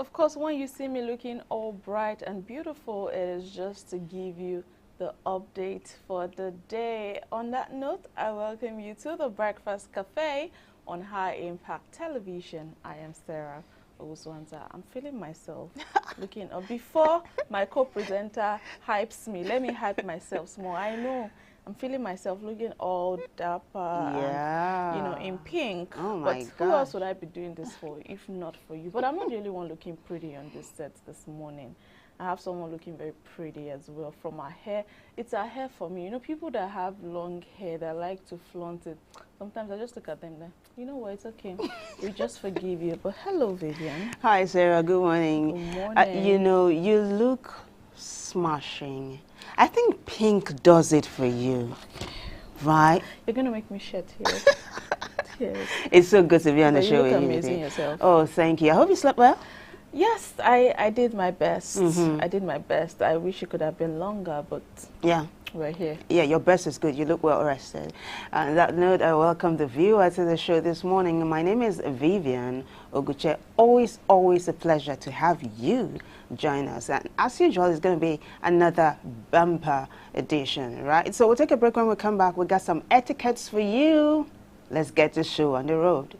of course, when you see me looking all bright and beautiful, it is just to give you the update for the day. On that note, I welcome you to the Breakfast Cafe on High Impact Television. I am Sarah Owusu-Ansah. I'm feeling myself looking up. Before my co-presenter hypes me, let me hype myself small. I know I'm feeling myself looking all dapper and, you know, in pink. Oh but my who gosh. else would I be doing this for if not for you? But I'm not the only one looking pretty on this set this morning. I have someone looking very pretty as well. From our hair, it's our hair for me. You know, people that have long hair that like to flaunt it, sometimes I just look at them like, you know what, it's okay. We just forgive you. But hello, Vivian. Hi, Sarah. Good morning. Good morning. You know, you look smashing. I think pink does it for you, right? You're going to make me shed tears. Tears. It's so good to be on the But show you look with amazing you. yourself. Oh, thank you. I hope you slept well. Yes, I did my best. Mm-hmm. I did my best. I wish it could have been longer, but Yeah. we're here. Yeah, your best is good. You look well rested. On that note, I welcome the viewer to the show this morning. My name is Vivian Oguche. Always a pleasure to have you join us. And as usual, it's going to be another bumper edition, right? So we'll take a break. When we come back, we got some etiquettes for you. Let's get the show on the road.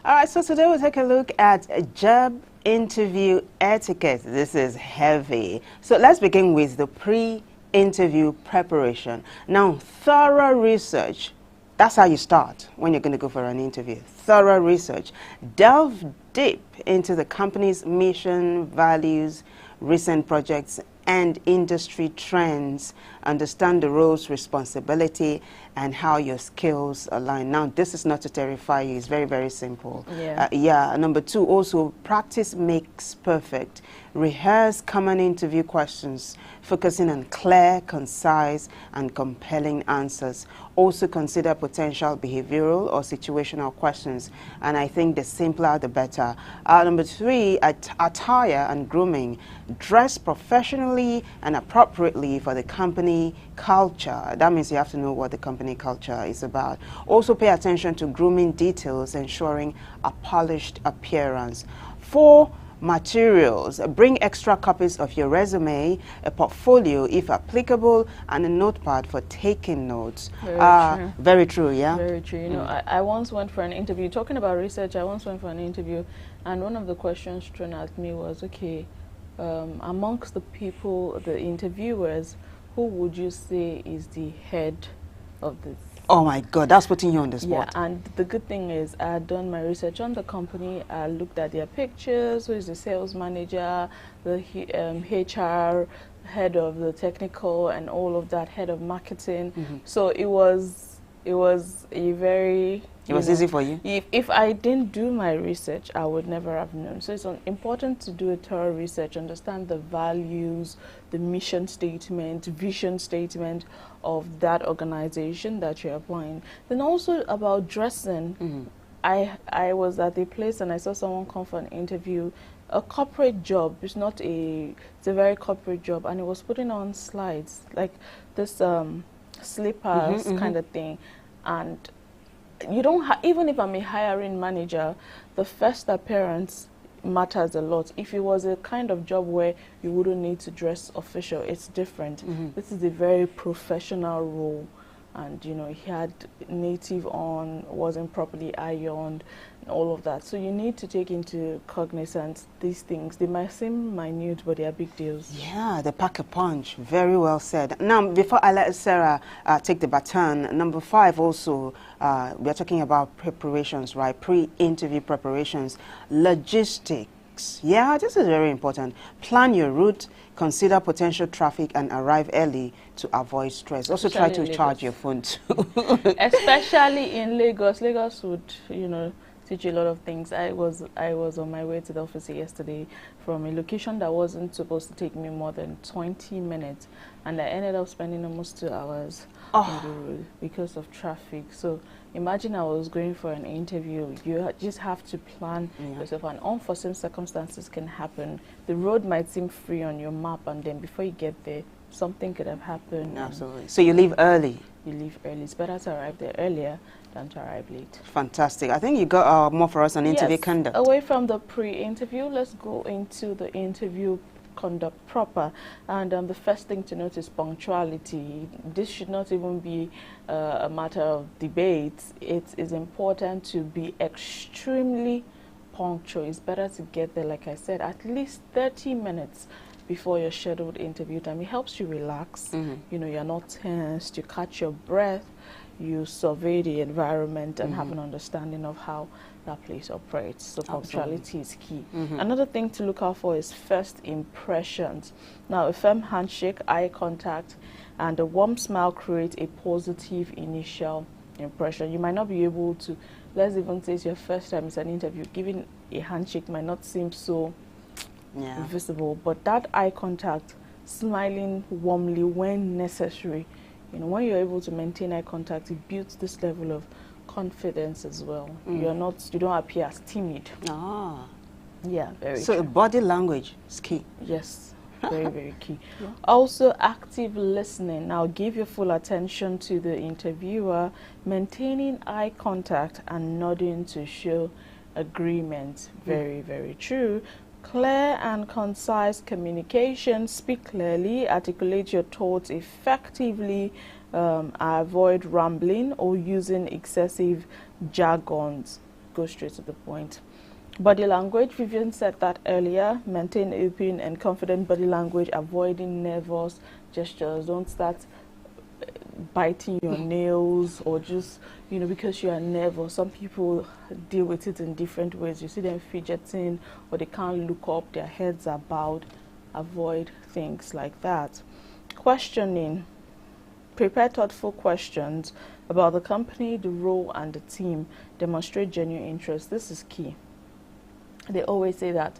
All right, so today we'll take a look at a job interview etiquette. This is heavy. So let's begin with the pre-interview preparation. Now, thorough research. That's how you start when you're going to go for an interview. Thorough research. Delve deep into the company's mission, values, recent projects, and industry trends. Understand the role's responsibility and how your skills align. Now, this is not to terrify you. It's very, very simple. Yeah. Number two, also, practice makes perfect. Rehearse common interview questions, focusing on clear, concise, and compelling answers. Also consider potential behavioral or situational questions, and I think the simpler the better. Number three, attire and grooming. Dress professionally and appropriately for the company culture. That means you have to know what the company culture is about. Also pay attention to grooming details, ensuring a polished appearance. 4, materials. Bring extra copies of your resume, a portfolio if applicable, and a notepad for taking notes. Very true. Very true, yeah? Very true. You know, I once went for an interview. Talking about research, I once went for an interview, and one of the questions thrown at me was, okay, amongst the people, the interviewers, who would you say is the head of this? Oh my God, that's putting you on the spot. Yeah, and the good thing is I had done my research on the company. I looked at their pictures, who is the sales manager, the HR, head of the technical and all of that, head of marketing. Mm-hmm. So it was a very... It was easy for you? If I didn't do my research, I would never have known. So it's important to do a thorough research, understand the values, the mission statement, vision statement of that organization that you're applying. Then also about dressing. Mm-hmm. I was at a place and I saw someone come for an interview, a corporate job. It's a very corporate job, and it was putting on slides, like this slippers kind of thing. And you don't even if I'm a hiring manager, the first appearance matters a lot. If it was a kind of job where you wouldn't need to dress official, it's different. This is a very professional role, and you know, he had native on, wasn't properly ironed, and all of that. So you need to take into cognizance these things. They might seem minute, but they are big deals. Yeah, they pack a punch. Very well said. Now, before I let Sarah take the baton, number 5 also, we are talking about preparations, right? Pre-interview preparations, logistics. Yeah, this is very important. Plan your route, consider potential traffic, and arrive early to avoid stress. Also try to charge your phone too. Especially in Lagos. Lagos would, you know, teach you a lot of things. I was on my way to the office yesterday from a location that wasn't supposed to take me more than 20 minutes, and I ended up spending almost 2 hours on the road because of traffic. So imagine I was going for an interview. You just have to plan yourself, and unforeseen circumstances can happen. The road might seem free on your map, and then before you get there, something could have happened. Absolutely. So you leave early? You leave early. It's better to arrive there earlier than to arrive late. Fantastic. I think you got more for us on interview conduct. Away from the pre-interview, let's go into the interview conduct proper. And the first thing to note is punctuality. This should not even be a matter of debate. It is important to be extremely punctual. It's better to get there, like I said, at least 30 minutes before your scheduled interview time. It helps you relax. You know, you're not tensed, you catch your breath, you survey the environment and have an understanding of how that place operates. So punctuality is key. Another thing to look out for is first impressions. Now, a firm handshake, eye contact, and a warm smile create a positive initial impression. You might not be able to, let's even say it's your first time, it's an interview, giving a handshake might not seem so visible, but that eye contact, smiling warmly when necessary, you know, when you're able to maintain eye contact, it builds this level of confidence as well. You don't appear as timid. Yeah, very so true. Body language is key. Yes, very, very key. Also, active listening. Now, give your full attention to the interviewer, maintaining eye contact and nodding to show agreement. Very, very true. Clear and concise communication. Speak clearly, articulate your thoughts effectively, avoid rambling or using excessive jargons. Go straight to the point. Body language, Vivian said that earlier. Maintain open and confident body language, avoiding nervous gestures. Don't start biting your nails or just, you know, because you are nervous. Some people deal with it in different ways. You see them fidgeting or they can't look up, their heads are bowed. Avoid things like that. Questioning. Prepare thoughtful questions about the company, the role, and the team. Demonstrate genuine interest. This is key. They always say that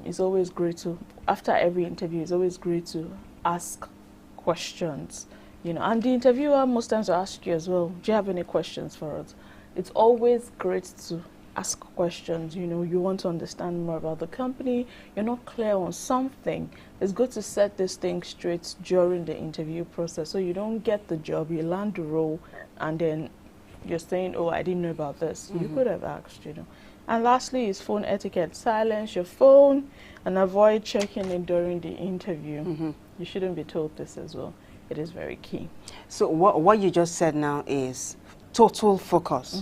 it's always great to, after every interview, it's always great to ask questions. You know, and the interviewer most times will ask you as well, do you have any questions for us? It's always great to ask questions. You know, you want to understand more about the company, you're not clear on something. It's good to set this thing straight during the interview process so you don't get the job, you land the role, and then you're saying, oh, I didn't know about this. You could have asked, you know. And lastly is phone etiquette. Silence your phone and avoid checking it during the interview. You shouldn't be told this as well. It is very key. So what you just said now is total focus.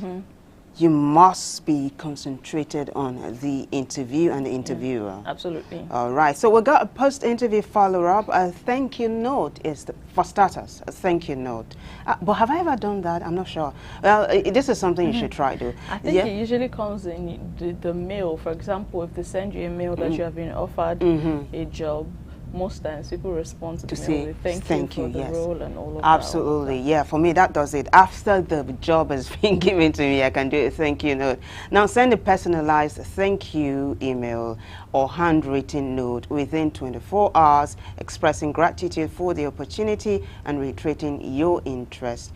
You must be concentrated on the interview and the interviewer. Absolutely. All right. So we got a post-interview follow-up. A thank you note is, for starters, a thank you note. But have I ever done that? I'm not sure. Well, this is something you should try to. I think it usually comes in the mail. For example, if they send you a mail that you have been offered a job, most times people respond to the mail with thank you for the role and all of that. Absolutely, yeah. For me, that does it. After the job has been given to me, I can do a thank you note. Now, send a personalized thank you email or handwritten note within 24 hours, expressing gratitude for the opportunity and reiterating your interest.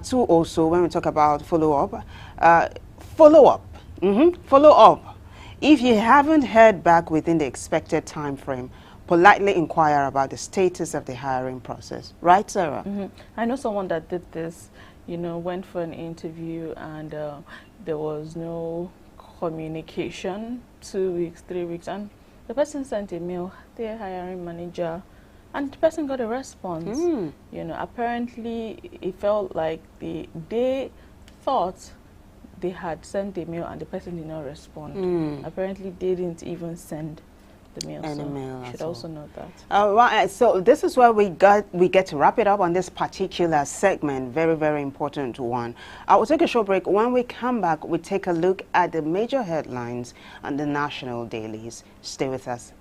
Two, also, when we talk about follow-up, follow up. If you haven't heard back within the expected time frame, politely inquire about the status of the hiring process. Right, Sarah? I know someone that did this, you know, went for an interview and there was no communication, 2 weeks, 3 weeks, and the person sent a mail, their hiring manager, and the person got a response. You know, apparently it felt like they thought they had sent a mail and the person did not respond. Apparently they didn't even send the mail, so you should also note that. Right, so this is where we get to wrap it up on this particular segment. Very, very important one. I will take a short break. When we come back, we take a look at the major headlines on the national dailies. Stay with us.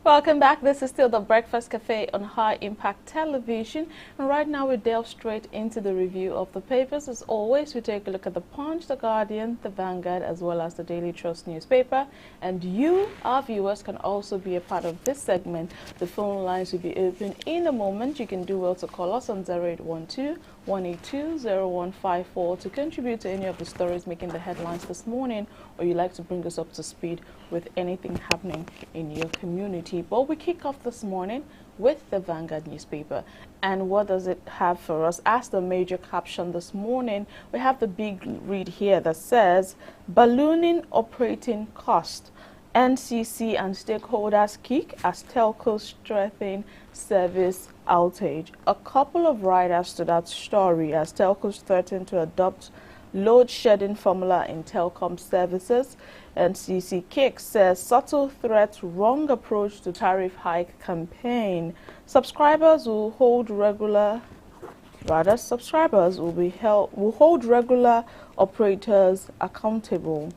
Welcome back. This is still the Breakfast Cafe on High Impact Television. And right now we delve straight into the review of the papers. As always, we take a look at the Punch, the Guardian, the Vanguard, as well as the Daily Trust newspaper. And you, our viewers, can also be a part of this segment. The phone lines will be open in a moment. You can do well to call us on 0812-182-0154 to contribute to any of the stories making the headlines this morning, or you'd like to bring us up to speed with anything happening in your community. But we kick off this morning with the Vanguard newspaper. And what does it have for us? As the major caption this morning, we have the big read here that says, ballooning operating cost. NCC and stakeholders kick as telcos strengthen service outage. A couple of riders to that story as telcos threaten to adopt load shedding formula in telecom services. NCC kick says subtle threat, wrong approach to tariff hike campaign. Subscribers will hold regular regular operators accountable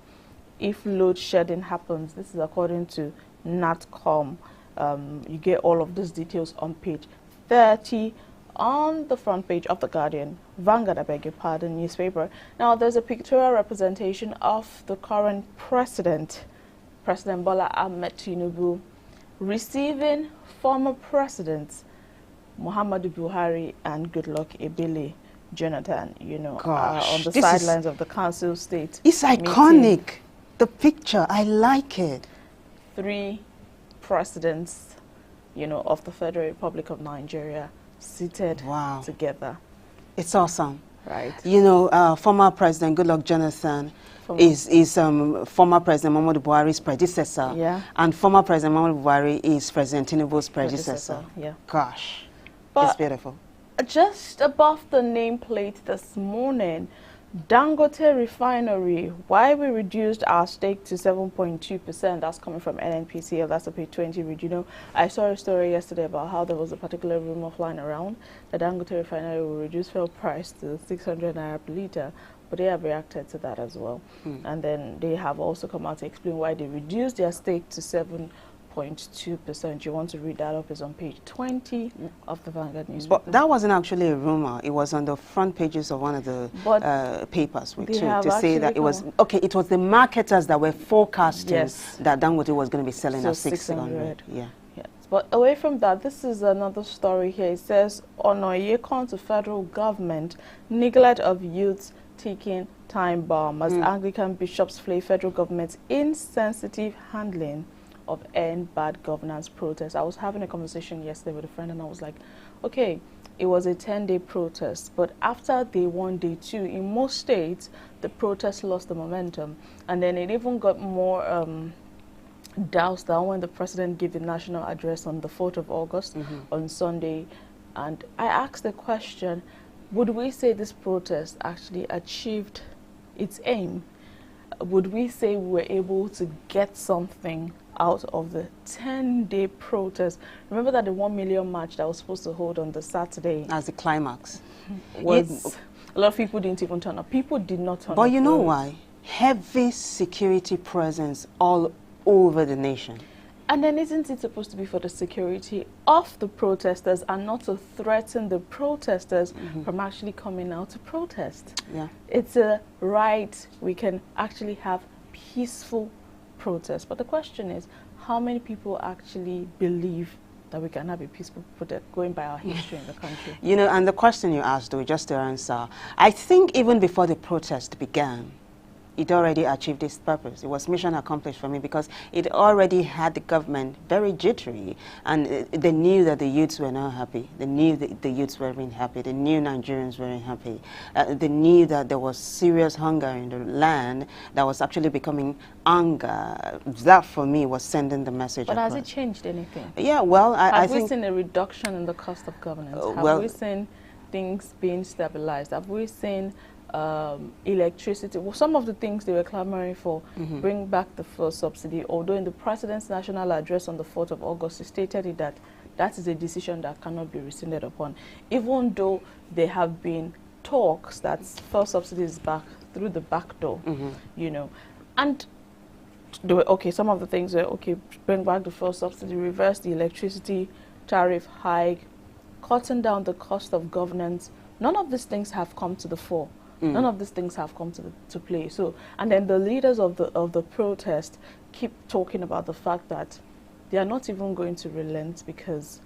if load shedding happens. This is according to NatCom. You get all of these details on page 30 on the front page of the Guardian, Vanguard, I beg your pardon, newspaper. Now, there's a pictorial representation of the current president, President Bola Ahmed Tinubu, receiving former presidents Muhammadu Buhari and Goodluck Ebele Jonathan, on the sidelines of the Council State. It's iconic. Meeting. The picture, I like it. 3 presidents, of the Federal Republic of Nigeria seated together. It's awesome. Right. Former President Goodluck Jonathan is former President Muhammadu Buhari's predecessor. Yeah. And former President Muhammadu Buhari is President Tinubu's predecessor. Yeah. Gosh, but it's beautiful. Just above the nameplate this morning, Dangote Refinery, why we reduced our stake to 7.2%, that's coming from NNPCL, that's a page 20 read. I saw a story yesterday about how there was a particular rumor flying around that Dangote Refinery will reduce fuel price to 600 naira per litre, but they have reacted to that as well. And then they have also come out to explain why they reduced their stake to 7.2%. You want to read that up, is on page 20 of the Vanguard newspaper. But that wasn't actually a rumor. It was on the front pages of one of the papers to say that it was it was the marketers that were forecasting that Dangote was going to be selling at 600. Yeah. Yes. But away from that, this is another story here. It says, Onoyekon to federal government, neglect of youths taking time bomb as Anglican bishops flay federal government's insensitive handling of end bad governance protest. I was having a conversation yesterday with a friend and I was like, okay, it was a 10-day protest, but after day 1, day 2, in most states, the protest lost the momentum. And then it even got more doused down when the president gave the national address on the 4th of August on Sunday. And I asked the question, would we say this protest actually achieved its aim? Would we say we were able to get something out of the 10-day protest? Remember that the 1 million march that was supposed to hold on the Saturday as the climax, a lot of people didn't even turn up. People did not turn up. But you know why? Heavy security presence all over the nation. And then isn't it supposed to be for the security of the protesters and not to threaten the protesters from actually coming out to protest? Yeah. It's a right. We can actually have peaceful protest. But the question is, how many people actually believe that we can have a peaceful protest, going by our history in the country? And the question you asked, though, just to answer, I think even before the protest began, it already achieved its purpose. It was mission accomplished for me because it already had the government very jittery, and they knew that the youths were not happy. They knew that the youths weren't happy. They knew Nigerians weren't happy. They knew that there was serious hunger in the land that was actually becoming anger. That, for me, was sending the message But across. Has it changed anything? Yeah, well, I think... Have we seen a reduction in the cost of governance? Have we seen things being stabilized? Have we seen electricity? Well, some of the things they were clamoring for, bring back the fuel subsidy, although in the President's national address on the 4th of August, he stated that that is a decision that cannot be rescinded upon, even though there have been talks that fuel subsidy is back through the back door, And okay, some of the things were, okay, bring back the fuel subsidy, reverse the electricity tariff hike, cutting down the cost of governance. None of these things have come to the fore. None of these things have come to play. So, and then the leaders of the protest keep talking about the fact that they are not even going to relent because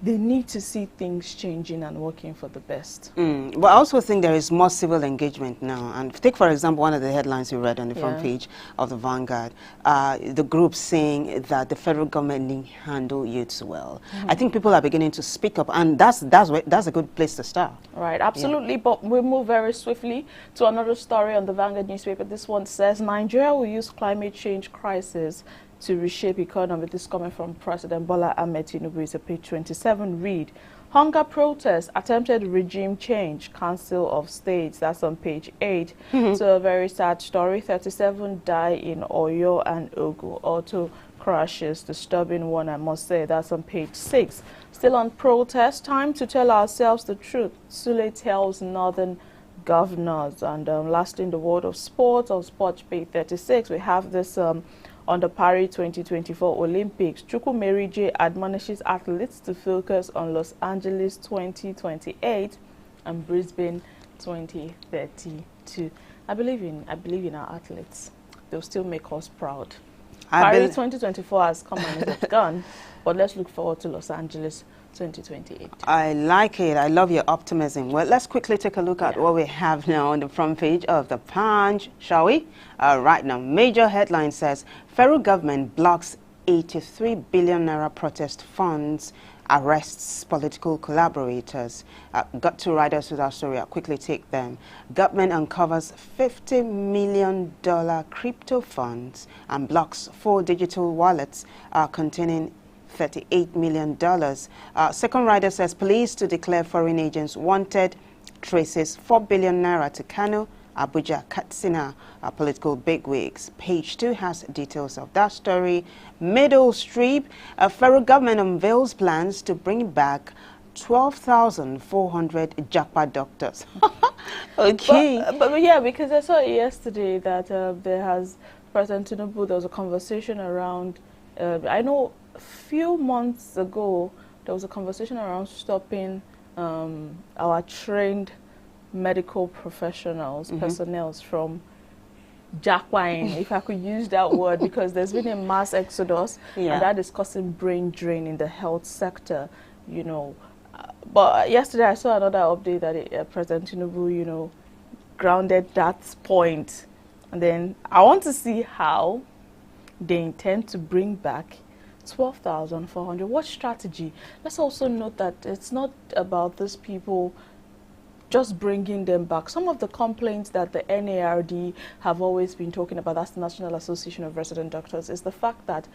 they need to see things changing and working for the best. But I also think there is more civil engagement now. And take, for example, one of the headlines you read on the front page of the Vanguard, the group saying that the federal government didn't handle youths well. I think people are beginning to speak up, and that's a good place to start. Right, absolutely. But we move very swiftly to another story on the Vanguard newspaper. This one says, Nigeria will use climate change crisis to reshape economy. This is coming from President Bola Ahmed Tinubu. It's a page 27 read. Hunger protests, attempted regime change, Council of States. That's on page 8. So a very sad story. 37 die in Oyo and Ogun. Auto crashes, disturbing one, I must say. That's on page 6. Still on protest, time to tell ourselves the truth. Sule tells northern governors. And lastly, in the world of sports, on Sports page 36, we have this on the Paris 2024 Olympics. Chukwumeri J admonishes athletes to focus on Los Angeles 2028 and Brisbane 2032. I believe in our athletes. They'll still make us proud. Paris 2024 has come and it's gone, but let's look forward to Los Angeles 2028. I like it. I love your optimism. Well, let's quickly take a look at what we have now on the front page of the Punch, shall we? Right now, major headline says, federal government blocks 83 billion naira protest funds, arrests political collaborators. Got two writers to that story. I'll quickly take them. Government uncovers $50 million crypto funds and blocks 4 digital wallets containing $38 million. Second writer says police to declare foreign agents wanted, traces 4 billion naira to Kano, Abuja, Katsina, political bigwigs. Page 2 has details of that story. Middle Street, federal government unveils plans to bring back 12,400 jackpot doctors. Okay. But yeah, because I saw yesterday that President Tinubu, there was a conversation around, I know a few months ago, there was a conversation around stopping our trained medical professionals, personnel from jackpotting, if I could use that word, because there's been a mass exodus and that is causing brain drain in the health sector, you know. But yesterday I saw another update that President Tinubu, you know, grounded that point. And then I want to see how they intend to bring back 12,400. What strategy? Let's also note that it's not about these people just bringing them back. Some of the complaints that the NARD have always been talking about, that's the National Association of Resident Doctors, is the fact that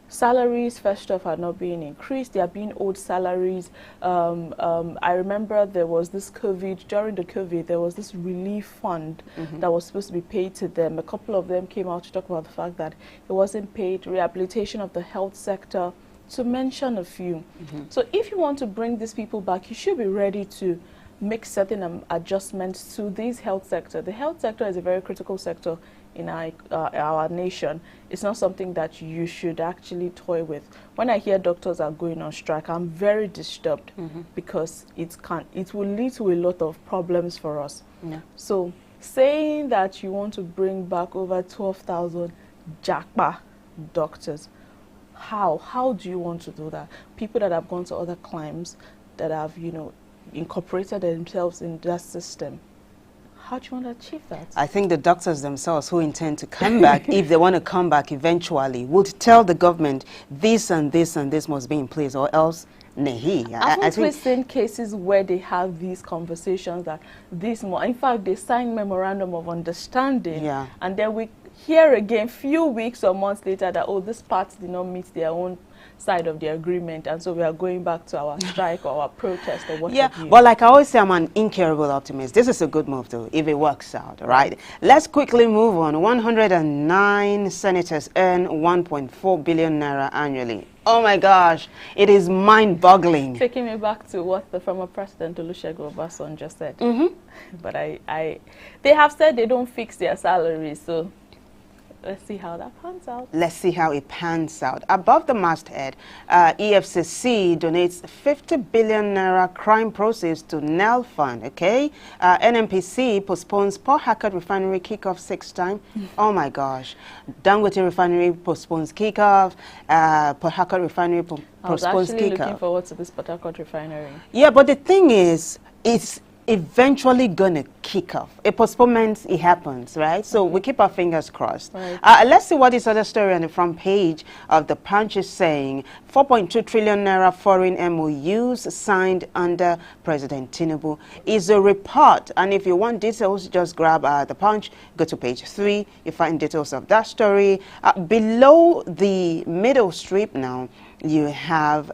salaries, first off, are not being increased. They are being owed salaries. I remember there was this during the COVID, there was this relief fund that was supposed to be paid to them. A couple of them came out to talk about the fact that it wasn't paid. Rehabilitation of the health sector, to mention a few. So if you want to bring these people back, you should be ready to make certain adjustments to this health sector. The health sector is a very critical sector in our nation. It's not something that you should actually toy with. When I hear doctors are going on strike, I'm very disturbed because it will lead to a lot of problems for us. So saying that you want to bring back over 12,000 jackpot doctors, how do you want to do that? People that have gone to other climes, that have, you know, incorporated themselves in that system. How do you want to achieve that? I think the doctors themselves who intend to come back, if they want to come back eventually, would tell the government this and this and this must be in place, or else nahi. Haven't we seen cases where they have these conversations that in fact they sign memorandum of understanding, and then we hear again few weeks or months later that, oh, this part did not meet their own side of the agreement, and so we are going back to our strike or our protest or what have you. Well, like I always say, I'm an incurable optimist. This is a good move, though, if it works out, right? Let's quickly move on. 109 senators earn 1.4 billion naira annually. Oh my gosh, it is mind-boggling. Taking me back to what the former president Olusegun Obasanjo said. But they have said they don't fix their salaries, so Let's see how that pans out. Let's see how it pans out. Above the masthead, EFCC donates 50 billion naira crime proceeds to NEL fund, okay? NNPC postpones Port Harcourt refinery kickoff 6th time. Oh my gosh. Dangote refinery postpones kickoff. Port Harcourt refinery postpones kickoff. I was actually looking forward to this Port Harcourt refinery. Yeah, but the thing is, it's eventually gonna kick off. A postponement, it happens, right? So we keep our fingers crossed. Right. Let's see what this other story on the front page of the Punch is saying. 4.2 trillion naira foreign MOUs signed under President Tinubu is a report. And if you want details, just grab the Punch, go to page 3. You find details of that story. Below the middle strip now, you have,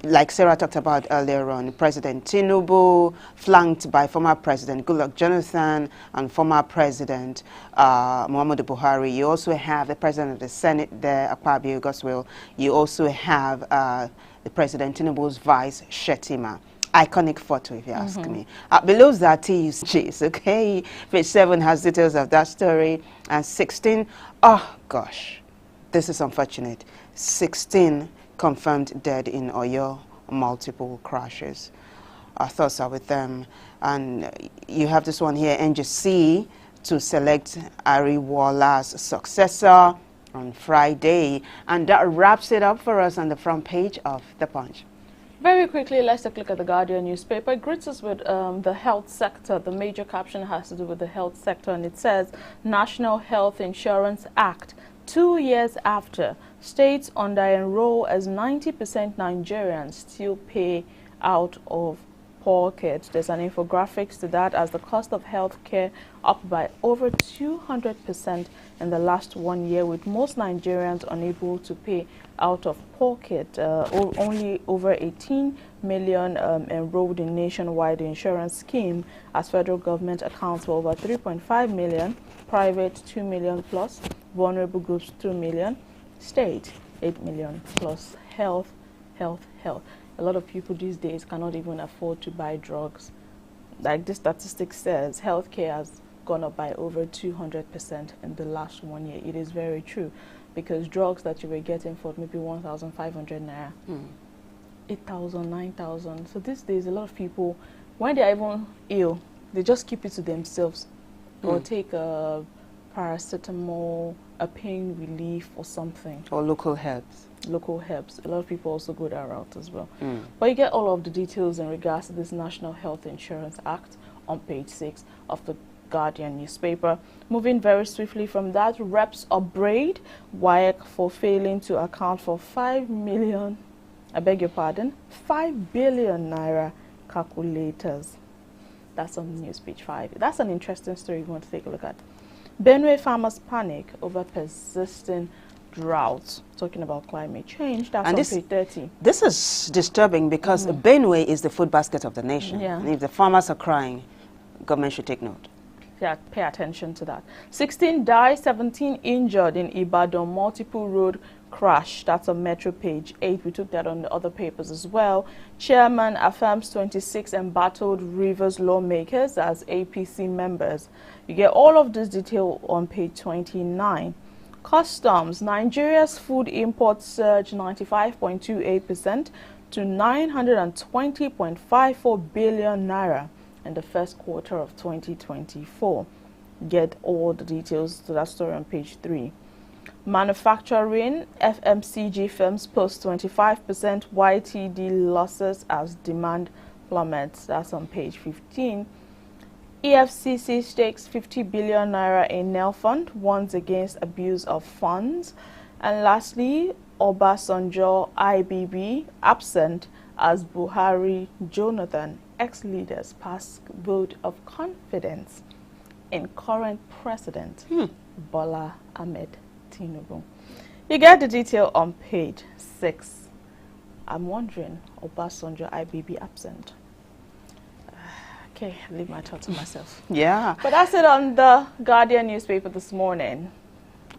like Sarah talked about earlier on, President Tinubu, flanked by former President Goodluck Jonathan and former President Muhammadu Buhari. You also have the President of the Senate there, Akpabio Goswell. You also have the President Tinubu's vice, Shetima. Iconic photo, if you ask me. Below that is Chase, okay? Page 7 has details of that story. And 16, oh gosh, this is unfortunate. 16 confirmed dead in Oyo, multiple crashes. Our thoughts are with them. And you have this one here, NGC, to select Ariwola's successor on Friday. And that wraps it up for us on the front page of The Punch. Very quickly, let's take a look at the Guardian newspaper. It greets us with the health sector. The major caption has to do with the health sector, and it says, National Health Insurance Act. 2 years after, states under-enroll as 90% Nigerians still pay out of pocket. There's an infographics to that as the cost of health care up by over 200% in the last 1 year, with most Nigerians unable to pay out of pocket. Only over 18 million enrolled in nationwide insurance scheme, as federal government accounts for over 3.5 million, private 2 million plus, vulnerable groups 2 million, state 8 million plus. Health. A lot of people these days cannot even afford to buy drugs. Like the statistic says, healthcare has gone up by over 200% in the last 1 year. It is very true, because drugs that you were getting for maybe 1,500 naira, 8,000, 9,000. So these days, a lot of people, when they're even ill, they just keep it to themselves, or take a paracetamol, a pain relief or something. Or local herbs. Local herbs. A lot of people also go that route as well. But you get all of the details in regards to this National Health Insurance Act on page 6 of the Guardian newspaper. Moving very swiftly from that, reps upbraid WAEC for failing to account for 5 million, I beg your pardon, 5 billion naira calculators. That's on news page 5. That's an interesting story you want to take a look at. Benue farmers panic over persisting droughts. Talking about climate change. That's on page 30. This is disturbing because Benue is the food basket of the nation. Yeah. And if the farmers are crying, government should take note. Yeah, pay attention to that. 16 died, 17 injured in Ibadan multiple road crash. That's on Metro page 8. We took that on the other papers as well. Chairman affirms 26 embattled Rivers lawmakers as APC members. You get all of this detail on page 29. Customs. Nigeria's food imports surged 95.28% to 920.54 billion naira in the first quarter of 2024. Get all the details to that story on page 3. Manufacturing. FMCG firms post 25% YTD losses as demand plummets. That's on page 15. EFCC stakes 50 billion naira in NEL fund, warns against abuse of funds. And lastly, Obasanjo IBB absent as Buhari Jonathan ex-leaders pass vote of confidence in current president Bola Ahmed Tinubu. You get the detail on page 6. I'm wondering, Obasanjo IBB absent. Okay, leave my thoughts to myself. Yeah. But that's it on the Guardian newspaper this morning.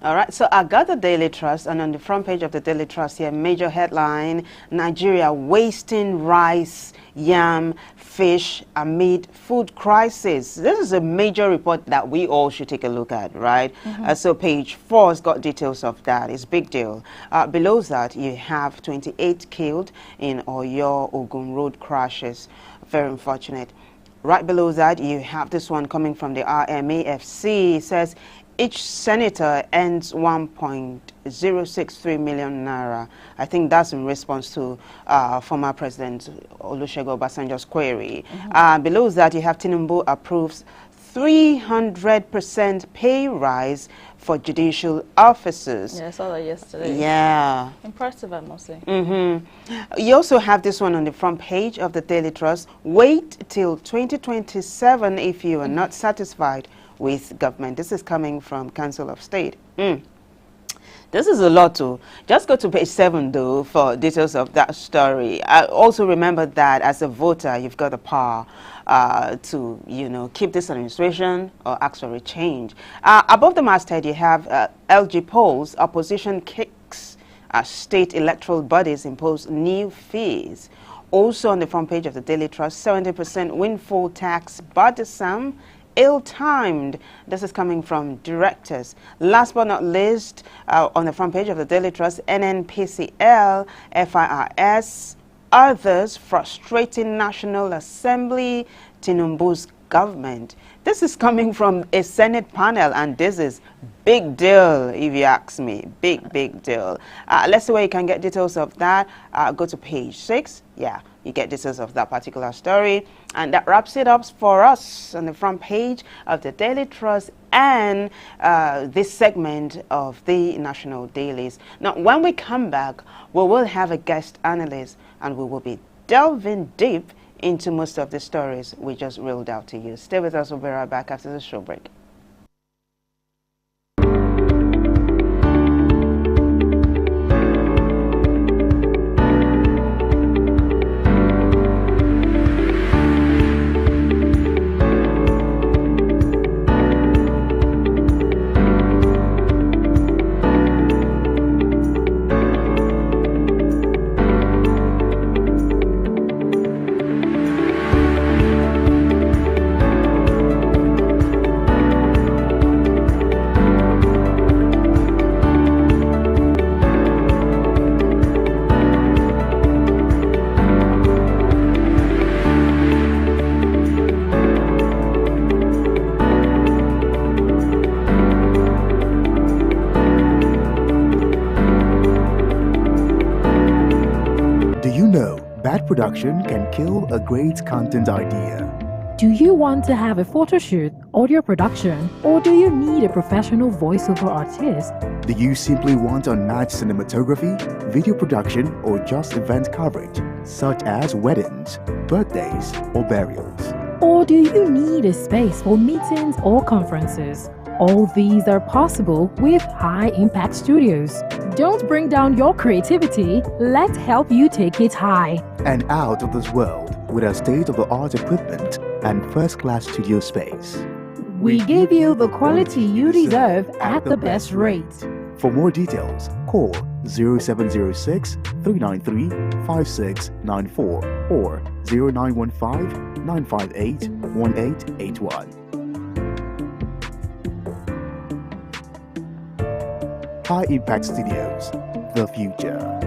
All right, so I got the Daily Trust, and on the front page of the Daily Trust here, major headline, Nigeria wasting rice, yam, fish amid food crisis. This is a major report that we all should take a look at, right? So page 4 has got details of that. It's a big deal. Below that, you have 28 killed in Oyo Ogun road crashes. Very unfortunate. Right below that, you have this one coming from the RMAFC. It says, each senator earns 1.063 million naira. I think that's in response to former President Olusegun Obasanjo's query. Below that, you have Tinubu approves 300% pay rise for judicial officers. Yeah, I saw that yesterday. Yeah. Impressive, I must say. You also have this one on the front page of the Daily Trust. Wait till 2027 if you are not satisfied with government. This is coming from Council of State. This is a lot too. Just go to page 7 though for details of that story. I also remember that as a voter, you've got the power to, you know, keep this administration or ask for a change. Above the masthead, you have LG polls, opposition kicks state electoral bodies impose new fees. Also on the front page of the Daily Trust, 70% windfall tax burdensome, ill-timed. This is coming from directors. Last but not least, on the front page of the Daily Trust, NNPCL, FIRS, others frustrating National Assembly, Tinubu's government. This is coming from a Senate panel, and this is big deal, if you ask me. Big deal. Let's see where you can get details of that. Go to page 6. Yeah, you get details of that particular story. And that wraps it up for us on the front page of the Daily Trust and this segment of the National Dailies. Now, when we come back, we will have a guest analyst, and we will be delving deep into most of the stories we just reeled out to you. Stay with us. We'll be right back after the show break. Bad production can kill a great content idea. Do you want to have a photo shoot, audio production, or do you need a professional voiceover artist? Do you simply want unmatched cinematography, video production, or just event coverage, such as weddings, birthdays, or burials? Or do you need a space for meetings or conferences? All these are possible with High Impact Studios. Don't bring down your creativity, let's help you take it high. And out of this world with our state-of-the-art equipment and first-class studio space. We give you the quality you deserve at the best rate. For more details, call 0706 393 5694 or 0915 958 1881. High Impact Studios, the future.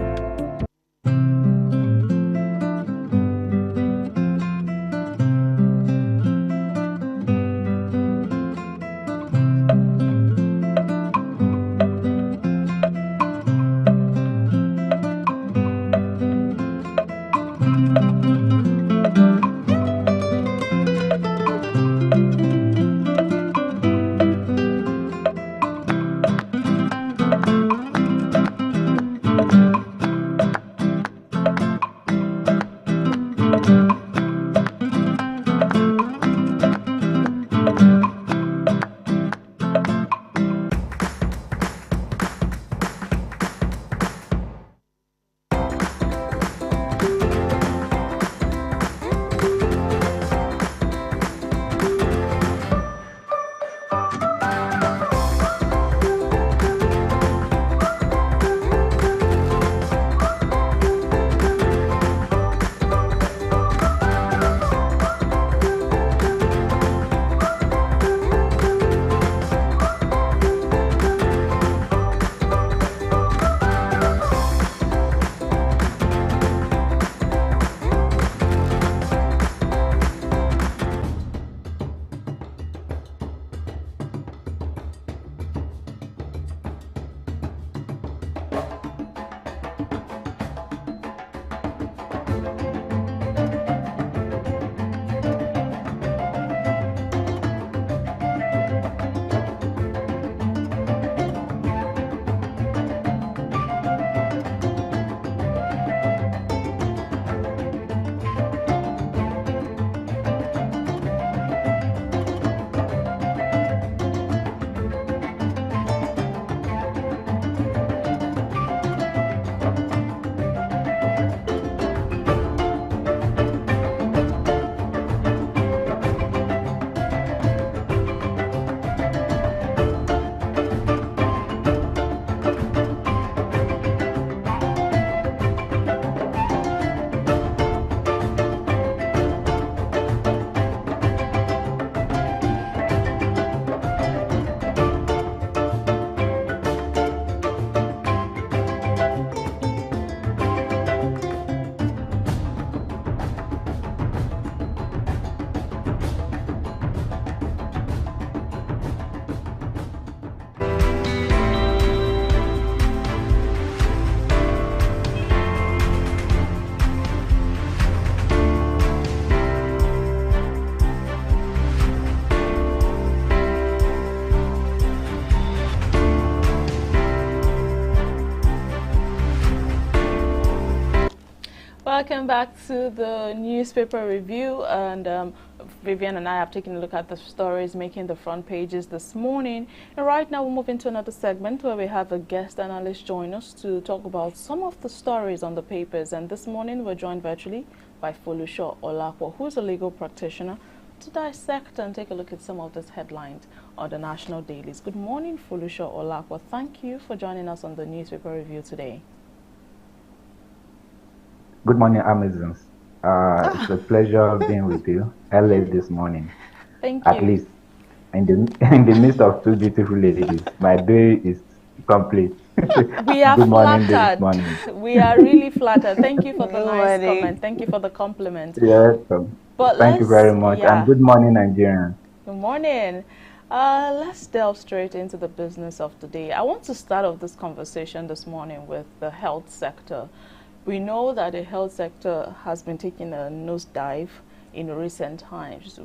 Welcome back to the newspaper review, and Vivian and I have taken a look at the stories making the front pages this morning. And right now we'll move into another segment where we have a guest analyst join us to talk about some of the stories on the papers. And this morning we're joined virtually by Folusho Olakwo, who's a legal practitioner, to dissect and take a look at some of these headlines on the national dailies. Good morning, Folusho Olakwo. Thank you for joining us on the newspaper review today. Good morning, Amazons. It's a pleasure being with you early this morning. Thank you. At least in the midst of two beautiful ladies, my day is complete. We are Good morning flattered. this morning. We are really flattered. Thank you for the Good nice morning. comment. Thank you for the compliment. You're welcome. But Thank you very much. yeah. And good morning, Nigerians. Good morning. Let's delve straight into the business of the day. I want to start off this conversation this morning with the health sector. We know that the health sector has been taking a nosedive in recent times.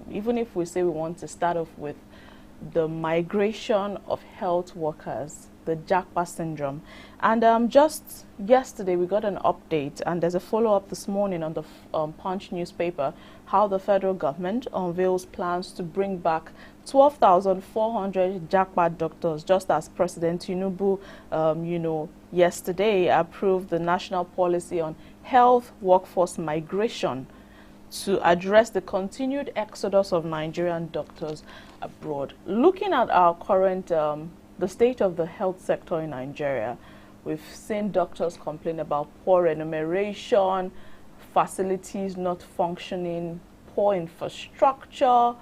Even if we say we want to start off with the migration of health workers, the Japa syndrome. And just yesterday we got an update, and there's a follow-up this morning on the Punch newspaper, how the federal government unveils plans to bring back 12,400 Japa doctors, just as President Tinubu, yesterday approved the national policy on health workforce migration to address the continued exodus of Nigerian doctors abroad. Looking at our current, the state of the health sector in Nigeria, we've seen doctors complain about poor remuneration, facilities not functioning, poor infrastructure,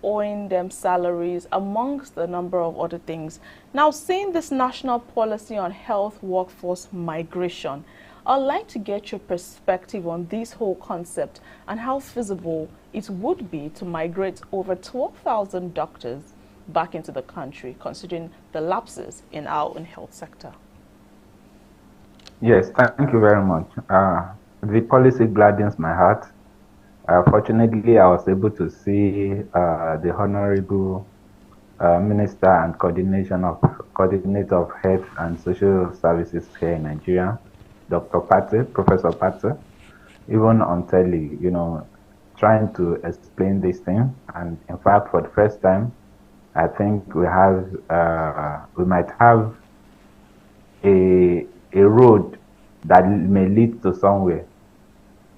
owing them salaries, amongst a number of other things. Now, seeing this national policy on health workforce migration, I'd like to get your perspective on this whole concept and how feasible it would be to migrate over 12,000 doctors back into the country, considering the lapses in our own health sector. Yes, thank you very much. The policy gladdens my heart. Fortunately, I was able to see the Honorable Minister and Coordinator of Health and Social Services here in Nigeria, Dr. Pate, Professor Pate, even on telly, trying to explain this thing. And in fact, for the first time, I think we might have a road that may lead to somewhere,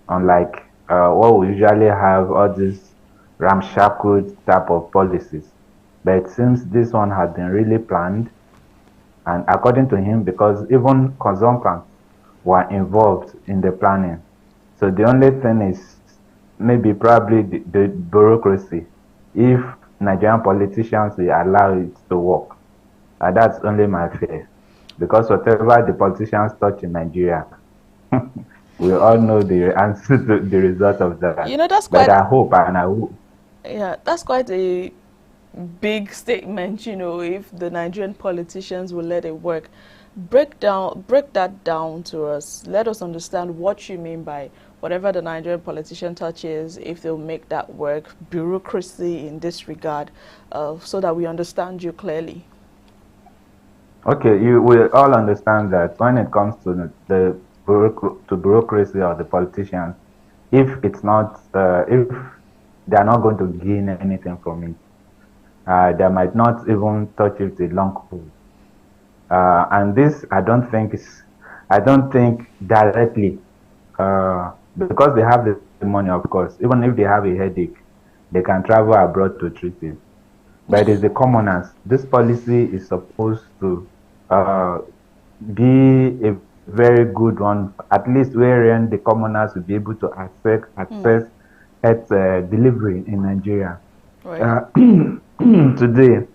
unlike what we usually have, all these ramshackle type of policies. But since this one has been really planned, and according to him, because even consultants were involved in the planning, so the only thing is maybe probably the bureaucracy, if Nigerian politicians will allow it to work. That's only my fear, because whatever the politicians touch in Nigeria, we all know the answer to the result of that. That's quite. But I hope, and I hope. Yeah, that's quite a big statement. If the Nigerian politicians will let it work, break that down to us. Let us understand what you mean by whatever the Nigerian politician touches, if they'll make that work, bureaucracy in this regard, so that we understand you clearly. Okay, you will all understand that when it comes to the bureaucracy or the politicians, if it's not, if they are not going to gain anything from it, they might not even touch it with a long pole. And this, I don't think directly, because they have the money, of course. Even if they have a headache, they can travel abroad to treat it. But it's the commoners. This policy is supposed to be a very good one, at least wherein the commoners will be able to access health delivery in Nigeria. Right. Today,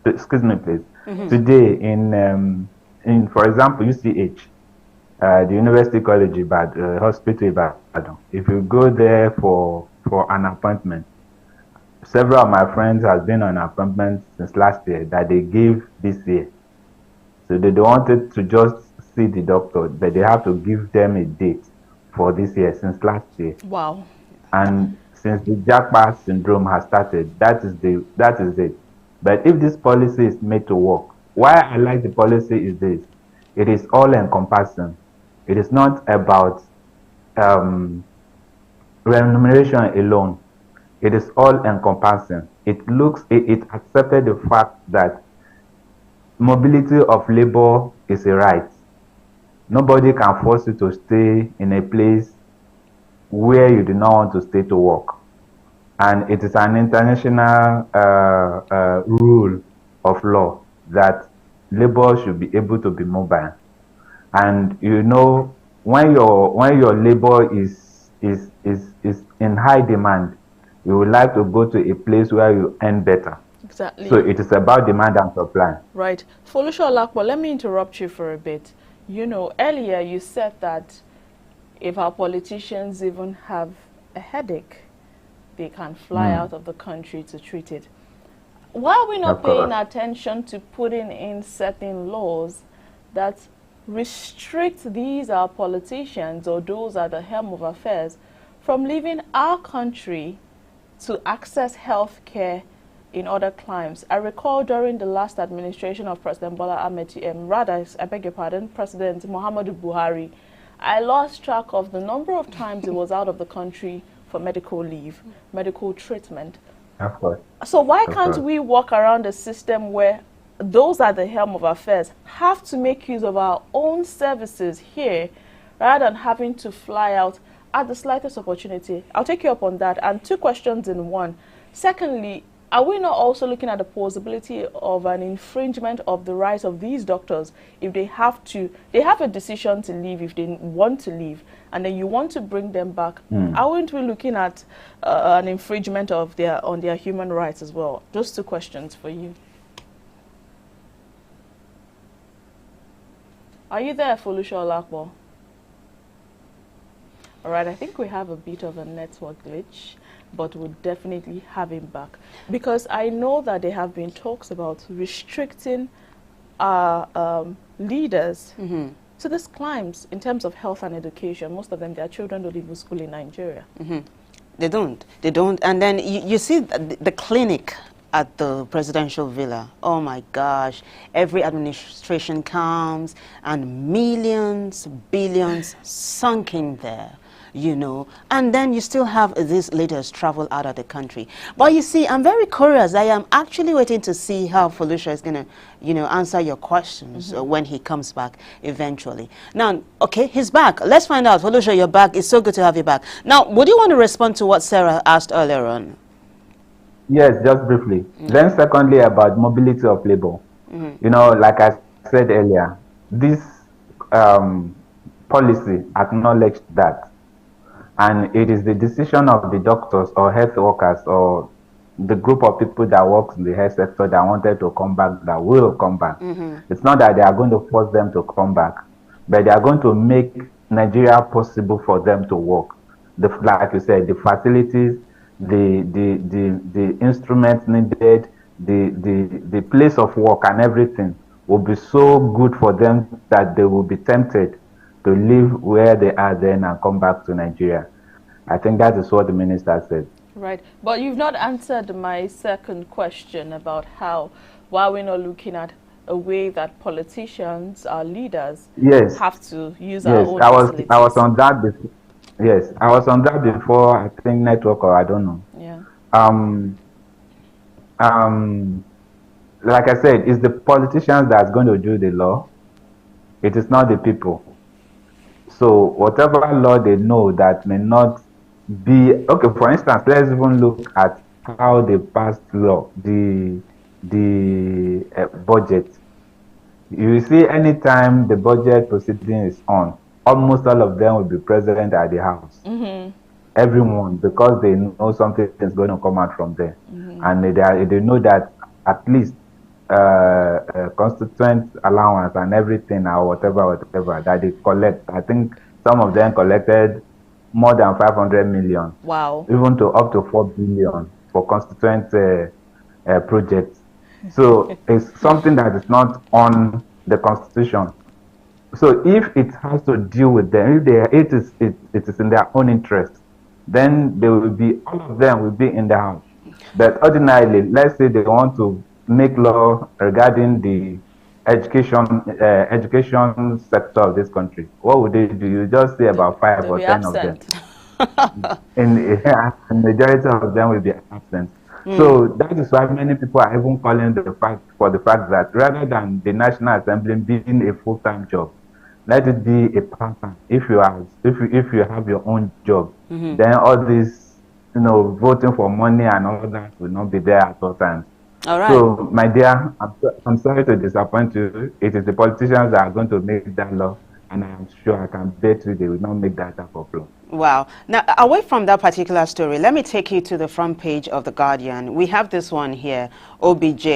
excuse me, please. Today, in for example, UCH, the University College Ibadan, Hospital Ibadan, if you go there for an appointment, several of my friends have been on appointments since last year that they gave this year. So they wanted to just see the doctor, but they have to give them a date for this year since last year. Wow. And since the Japa syndrome has started, that is it. But if this policy is made to work, why I like the policy is this: it is all encompassing. It is not about um, remuneration alone. It is all encompassing. It accepted the fact that mobility of labor is a right. Nobody can force you to stay in a place where you do not want to stay to work. And it is an international rule of law that labor should be able to be mobile. And you know, when your labor is in high demand, you would like to go to a place where you earn better. Exactly. So it is about demand and supply. Right. Folusha Olakpo, let me interrupt you for a bit. You know, earlier you said that if our politicians even have a headache, they can fly out of the country to treat it. Why are we not paying attention to putting in certain laws that restrict these our politicians or those at the helm of affairs from leaving our country to access health care in other climes? I recall during the last administration of President Bola Ahmed, I beg your pardon, President Muhammadu Buhari, I lost track of the number of times he was out of the country for medical leave, medical treatment. Of course. So why can't we walk around a system where those at the helm of affairs have to make use of our own services here rather than having to fly out at the slightest opportunity? I'll take you up on that. And two questions in one. Secondly, are we not also looking at the possibility of an infringement of the rights of these doctors if they have a decision to leave, if they want to leave, and then you want to bring them back? Aren't we looking at an infringement of on their human rights as well? Just two questions for you. Are you there, Folusha Olakpo? All right, I think we have a bit of a network glitch, but we'll definitely have him back. Because I know that there have been talks about restricting our leaders to these climes in terms of health and education. Most of them, their children don't even school in Nigeria. They don't. And then you see the clinic at the presidential villa. Oh my gosh, every administration comes and millions, billions sunk in there, you know, and then you still have these leaders travel out of the country. But you see, I'm very curious. I am actually waiting to see how Folusha is going to, you know, answer your questions when he comes back eventually. Now, okay, he's back. Let's find out. Folusha, you're back. It's so good to have you back. Now, would you want to respond to what Sarah asked earlier on? Yes, just briefly. Then secondly, about mobility of labor. You know, like I said earlier, this policy acknowledged that. And it is the decision of the doctors or health workers or the group of people that works in the health sector that wanted to come back that will come back. It's not that they are going to force them to come back, but they are going to make Nigeria possible for them to work. Like you said, the facilities, the instruments needed, the place of work and everything will be so good for them that they will be tempted to leave where they are then and come back to Nigeria. I think that is what the minister said. Right, but you've not answered my second question about why we're not looking at a way that politicians, our leaders, have to use our own facilities. I was on that before. Yes, I was on that before. I think network or I don't know. Yeah. Like I said, it's the politicians that's going to do the law. It is not the people. So whatever law they know that may not be okay. For instance, let's even look at how they passed law, the budget. You see, anytime the budget proceeding is on, almost all of them will be present at the house. Everyone, because they know something is going to come out from there, and they know that at least constituent allowance and everything or whatever that they collect. I think some of them collected more than 500 million. Wow. Even to up to 4 billion for constituent projects. So it's something that is not on the constitution. So if it has to deal with them, if it is in their own interest, then they will be, all of them will be in the house. But ordinarily, let's say they want to make law regarding the education sector of this country, what would they do? You just see about 5 They'll or be 10 of them. absent. And majority of them will be absent. So that is why many people are even calling for the fact that rather than the National Assembly being a full-time job, let it be a part-time. If you have your own job, then all this, voting for money and all that will not be there at all times. All right. So, my dear, I'm sorry to disappoint you. It is the politicians that are going to make that law, and I am sure I can bet you they will not make that type of law. Wow. Now, away from that particular story, let me take you to the front page of The Guardian. We have this one here. OBJ,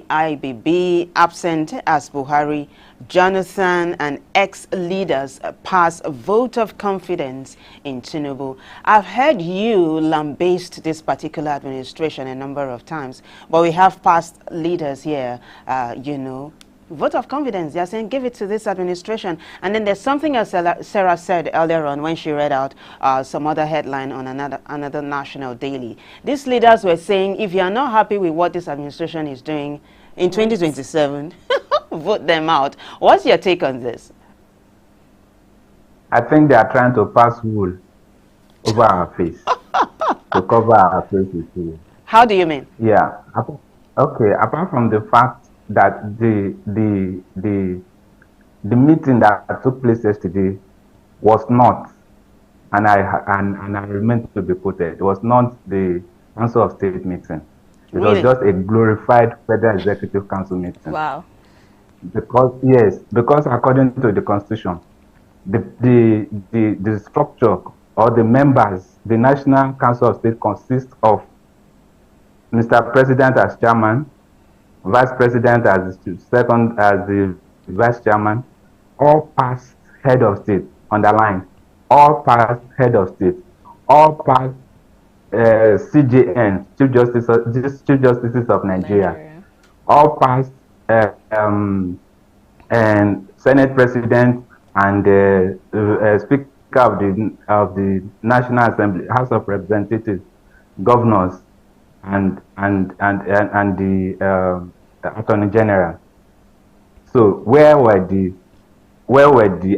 IBB, absent as Buhari, Jonathan and ex-leaders pass a vote of confidence in Tinubu. I've heard you lambaste this particular administration a number of times, but we have past leaders here, vote of confidence. They're saying, give it to this administration. And then there's something else Sarah said earlier on when she read out some other headline on another national daily. These leaders were saying, if you are not happy with what this administration is doing in 2027, vote them out. What's your take on this? I think they are trying to pass wool over our face, to cover our faces too. How do you mean? Yeah. Okay. Apart from the fact that the meeting that took place yesterday was not, and I remain to be quoted, it was not the Council of State meeting. It was just a glorified Federal Executive Council meeting. Wow. Because according to the Constitution, the structure or the members, the National Council of State consists of Mr. President as chairman, Vice President as the Vice Chairman, all past head of state, underline, all past head of state, all past CJN, Chief Justices of Nigeria, all past and Senate President and Speaker of the National Assembly, House of Representatives, governors, and the Attorney General. So where were the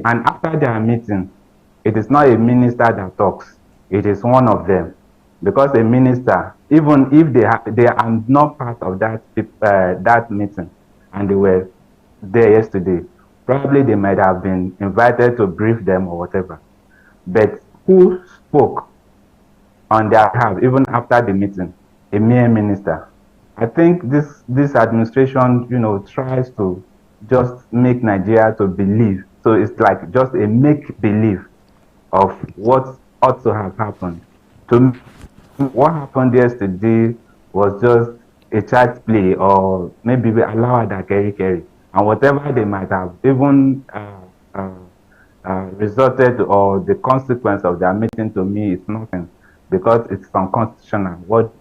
and after their meeting, it is not a minister that talks, it is one of them, because a minister, even if they are not part of that meeting and they were there yesterday, probably they might have been invited to brief them or whatever. But who spoke on their behalf even after the meeting? A mere minister. I think this administration, tries to just make Nigeria to believe. So it's like just a make-believe of what ought to have happened. To me, what happened yesterday was just a child's play, or maybe we allow that carry. And whatever they might have even resulted, or the consequence of their meeting, to me is nothing, because it's unconstitutional.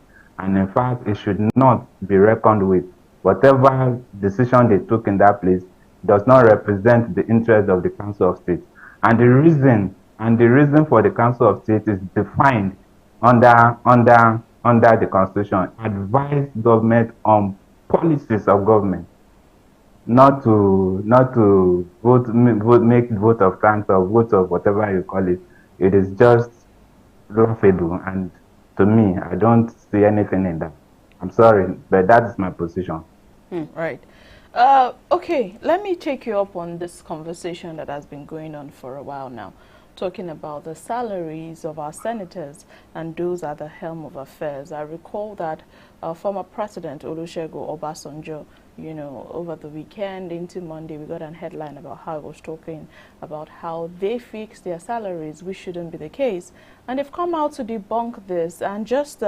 And in fact, it should not be reckoned with. Whatever decision they took in that place does not represent the interest of the Council of State. And the reason for the Council of State is defined under the Constitution. Advise government on policies of government, not to make vote of thanks or vote of whatever you call it. It is just laughable, and to me, I don't see anything in that. I'm sorry, but that is my position. Right. Okay, let me take you up on this conversation that has been going on for a while now, talking about the salaries of our senators and those at the helm of affairs. I recall that former President Olusegun Obasanjo, over the weekend into Monday, we got a headline about how he was talking about how they fix their salaries, which shouldn't be the case. And they've come out to debunk this. And just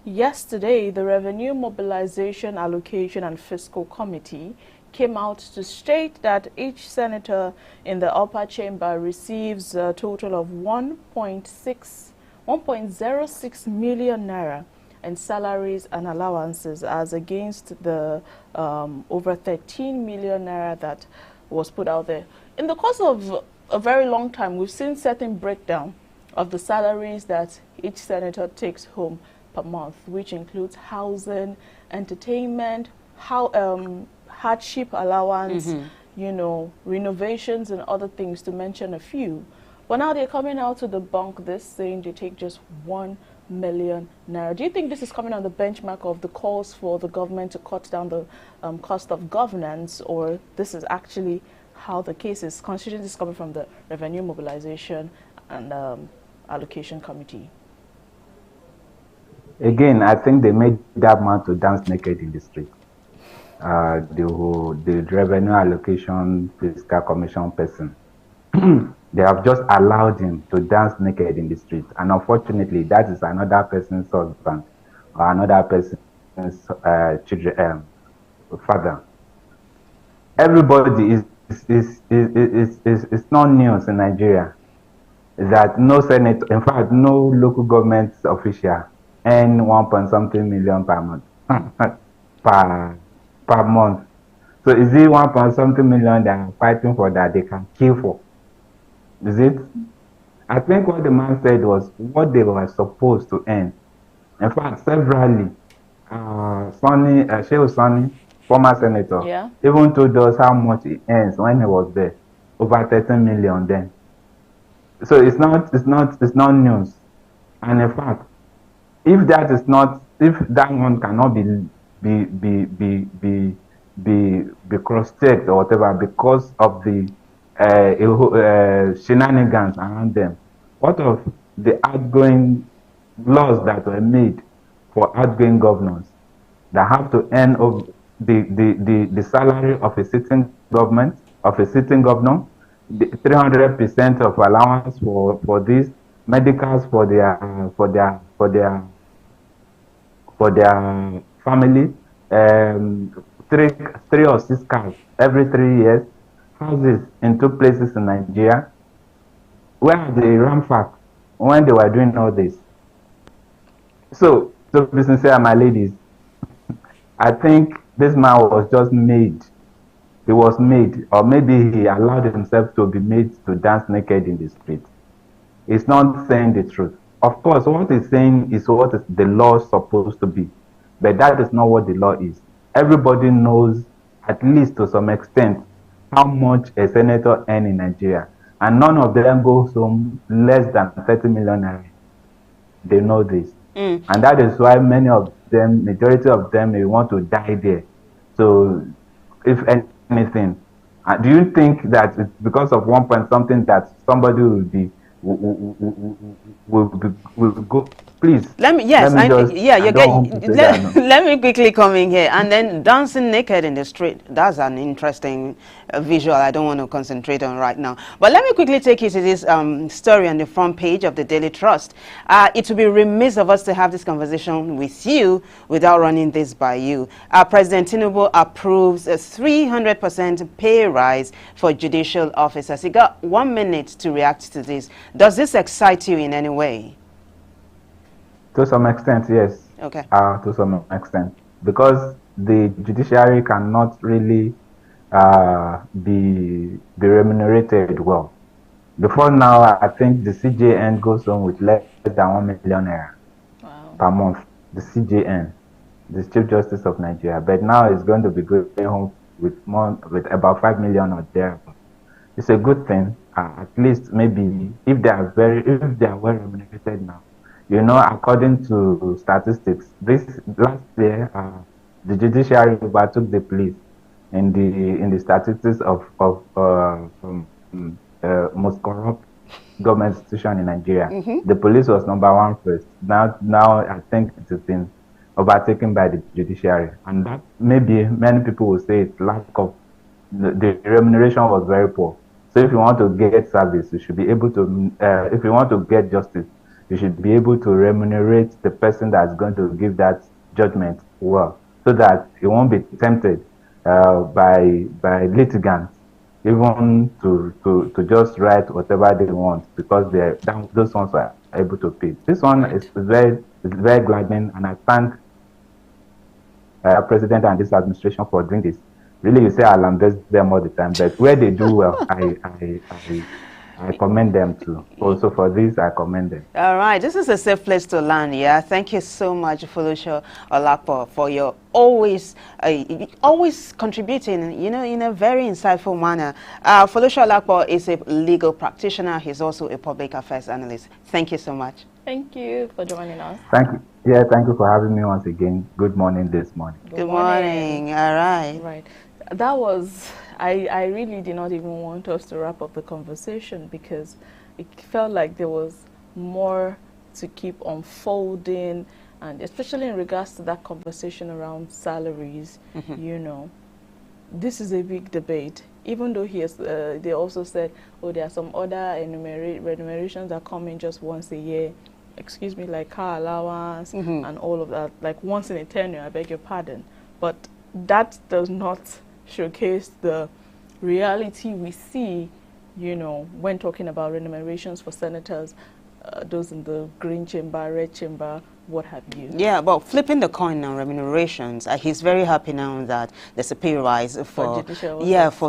yesterday, the Revenue Mobilization, Allocation and Fiscal Committee came out to state that each senator in the upper chamber receives a total of 1.06 million naira in salaries and allowances, as against the over 13 million naira that was put out there. In the course of a very long time, we've seen certain breakdown of the salaries that each senator takes home per month, which includes housing, entertainment, hardship allowance, you know, renovations and other things, to mention a few. But now they're coming out to debunk this, saying they take just 1 million naira. Do you think this is coming on the benchmark of the calls for the government to cut down the cost of governance, or this is actually how the case is, considering this is coming from the Revenue Mobilization and Allocation Committee? Again, I think they made that man to dance naked in the street. The Revenue Allocation Fiscal Commission person. They have just allowed him to dance naked in the street. And unfortunately, that is another person's husband or another person's father. Everybody is not news in Nigeria that no senator, in fact, no local government official earn 1 point something million per month. per month. So is it 1 point something million they are fighting for that they can kill for? Is it? I think what the man said was what they were supposed to earn. In fact, severally, Shehu Sani, former senator, even told us how much he earns when he was there, over 13 million then. So it's not news. And in fact, if that one cannot be cross-checked or whatever because of the shenanigans around them, what of the outgoing laws that were made for outgoing governors that have to earn the salary of a sitting government, of a sitting governor, the 300% of allowance for this, medicals for their family, 3 or 6 cars every 3 years, houses in 2 places in Nigeria. Where are the RAM facts when they were doing all this? So, to be sincere, my ladies, I think this man was just made. He was made, or maybe he allowed himself to be made to dance naked in the street. He's not saying the truth. Of course, what he's saying is what is the law supposed to be, but that is not what the law is. Everybody knows, at least to some extent, how much a senator earns in Nigeria, and none of them goes home less than 30 million naira. They know this, and that is why many of them, majority of them, may want to die there. So, if anything, do you think that it's because of 1 point something that somebody will go? Please. Let me quickly come in here. And then dancing naked in the street. That's an interesting visual I don't want to concentrate on right now. But let me quickly take you to this story on the front page of the Daily Trust. It would be remiss of us to have this conversation with you without running this by you. President Tinubu approves a 300% pay rise for judicial officers. He got 1 minute to react to this. Does this excite you in any way? To some extent, yes. Okay. To some extent, because the judiciary cannot really be remunerated well. Before now, I think the CJN goes on with less than 1 million naira per month. The CJN, the Chief Justice of Nigeria, but now it's going to be going home with about 5 million or there. It's a good thing. At least maybe if they are well remunerated now. You know, according to statistics, this last year, the judiciary overtook the police in the statistics of most corrupt government institution in Nigeria. The police was #1 first. Now I think it has been overtaken by the judiciary, and that maybe many people will say it's lack of the remuneration was very poor. So if you want to get service, you should be able to. If you want to get justice, you should be able to remunerate the person that's going to give that judgment well, so that he won't be tempted by litigants even to just write whatever they want because those ones are able to pay. This one is very gladdening, and I thank President and this administration for doing this. Really, you say I'll invest them all the time, but where they do well, I commend them too. Also for this, I commend them. All right, this is a safe place to land. Yeah, thank you so much, Folusho Olakpo, for your always contributing, you know, in a very insightful manner. Folusho Olakpo is a legal practitioner. He's also a public affairs analyst. Thank you so much. Thank you for joining us. Thank you. Yeah, thank you for having me once again. Good morning this morning. Good morning. All right. Right. That was, I really did not even want us to wrap up the conversation because it felt like there was more to keep unfolding, and especially in regards to that conversation around salaries, you know, this is a big debate. Even though he has, they also said, oh, there are some other remunerations that come in just once a year, excuse me, like car allowance and all of that, like once in a tenure, I beg your pardon. But that does not showcase the reality we see, you know, when talking about remunerations for senators, those in the green chamber, red chamber, what have you. Yeah, but flipping the coin on remunerations, he's very happy now that there's a pay rise for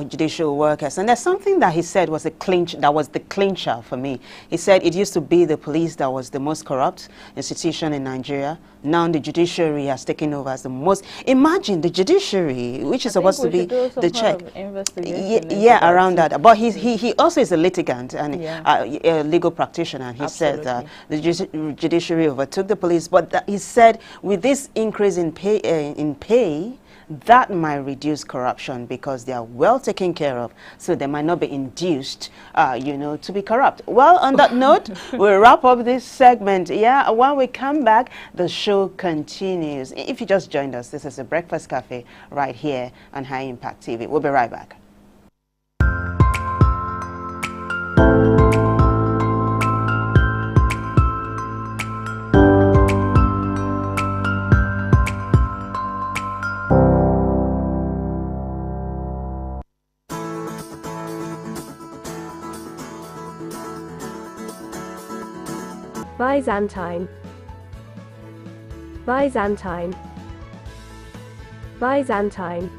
judicial workers. And there's something that he said was the clincher for me. He said it used to be the police that was the most corrupt institution in Nigeria. Now the judiciary has taken over as the most. Imagine the judiciary, which is supposed to be the check. Yeah, around that. But he also is a litigant and a legal practitioner. And he said that the judiciary overtook the police. But he said with this increase in pay, that might reduce corruption because they are well taken care of, so they might not be induced, you know, to be corrupt. Well, on that note, we'll wrap up this segment. Yeah, when we come back, the show continues. If you just joined us, this is the Breakfast Cafe right here on High Impact TV. We'll be right back. Byzantine. Byzantine. Byzantine.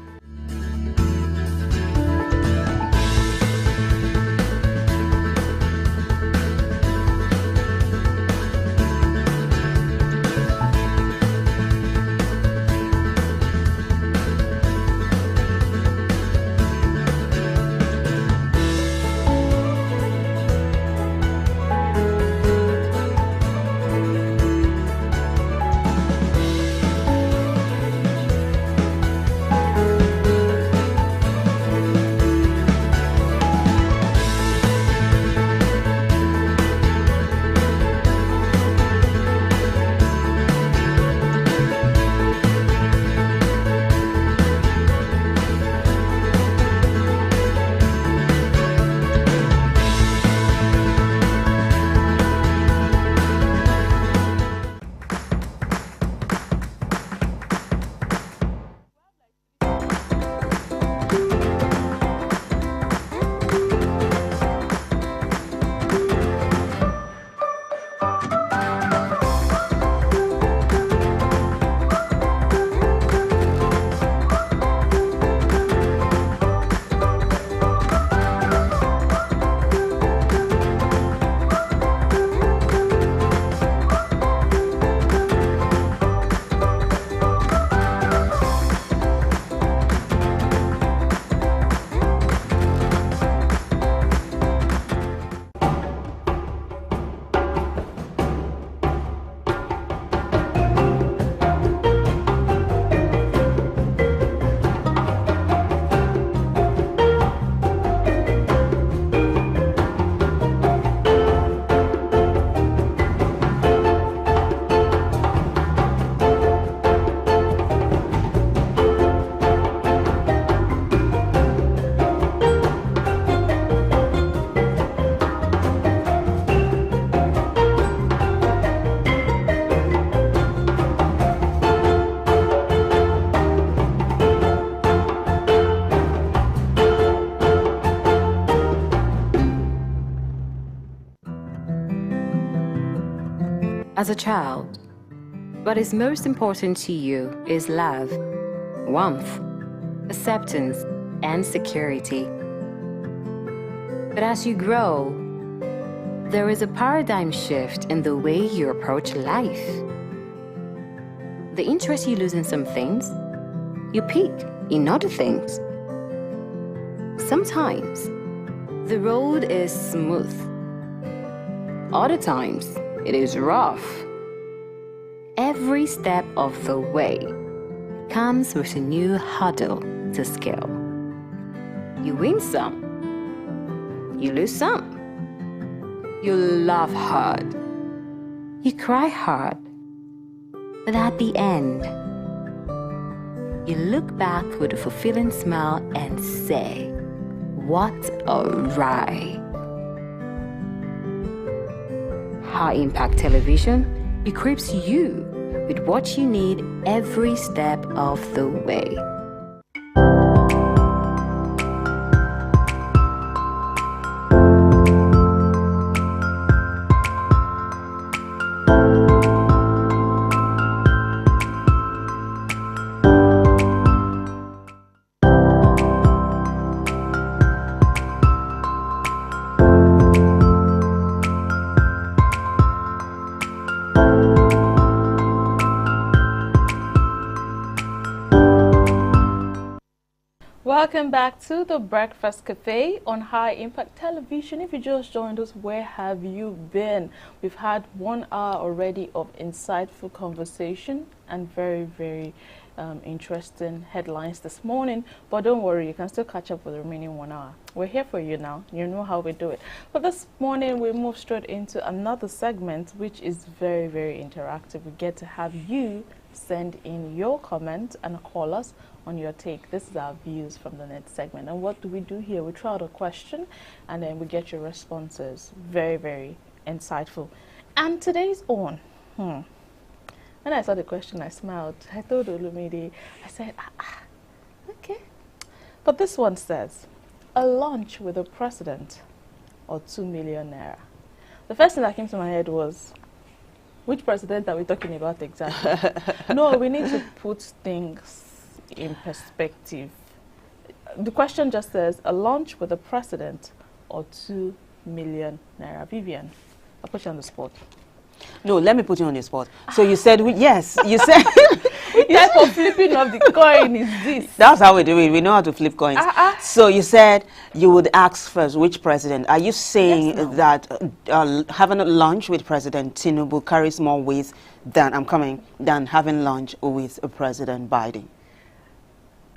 As a child, what is most important to you is love, warmth, acceptance, and security. But as you grow, There is a paradigm shift in the way you approach life. The interest you lose in some things, you pick in other things. Sometimes, the road is smooth. Other times, it is rough. Every step of the way comes with a new hurdle to scale. You win some, you lose some. You laugh hard, you cry hard, but at the end, you look back with a fulfilling smile and say, what a ride. High Impact Television equips you with what you need every step of the way. Welcome back to the Breakfast Cafe on High Impact Television. If you just joined us, where have you been? We've had 1 hour already of insightful conversation and very interesting headlines this morning. But don't worry, you can still catch up with the remaining 1 hour. We're here for you now. You know how we do it. But this morning, we move straight into another segment, which is very interactive. We get to have you send in your comment and call us on your take. This is our views from the net segment. And what do we do here? We throw out a question and then we get your responses. Very insightful. And today's on. When I saw the question, I smiled. I told Olumide, I said, okay. But this one says, a lunch with the president or 2 million naira. The first thing that came to my head was, which president are we talking about exactly? No, we need to put things in perspective. The question just says, a lunch with the president or 2 million naira. Vivian, I'll put you on the spot. No, let me put you on the spot. So you said, yes, you said. What type of flipping of the coin is this? That's how we do it. We know how to flip coins. So you said you would ask first, which president? Are you saying that having a lunch with President Tinubu carries more weight than than having lunch with President Biden?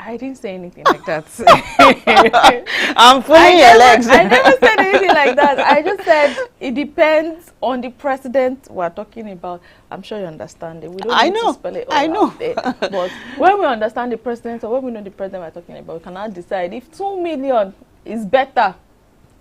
I didn't say anything like that. I'm pulling your legs. I never said anything like that. I just said it depends on the president we're talking about. I'm sure you understand it. We don't need to spell it all out there. But when we understand the president or when we know the president we're talking about, we can now decide if 2 million is better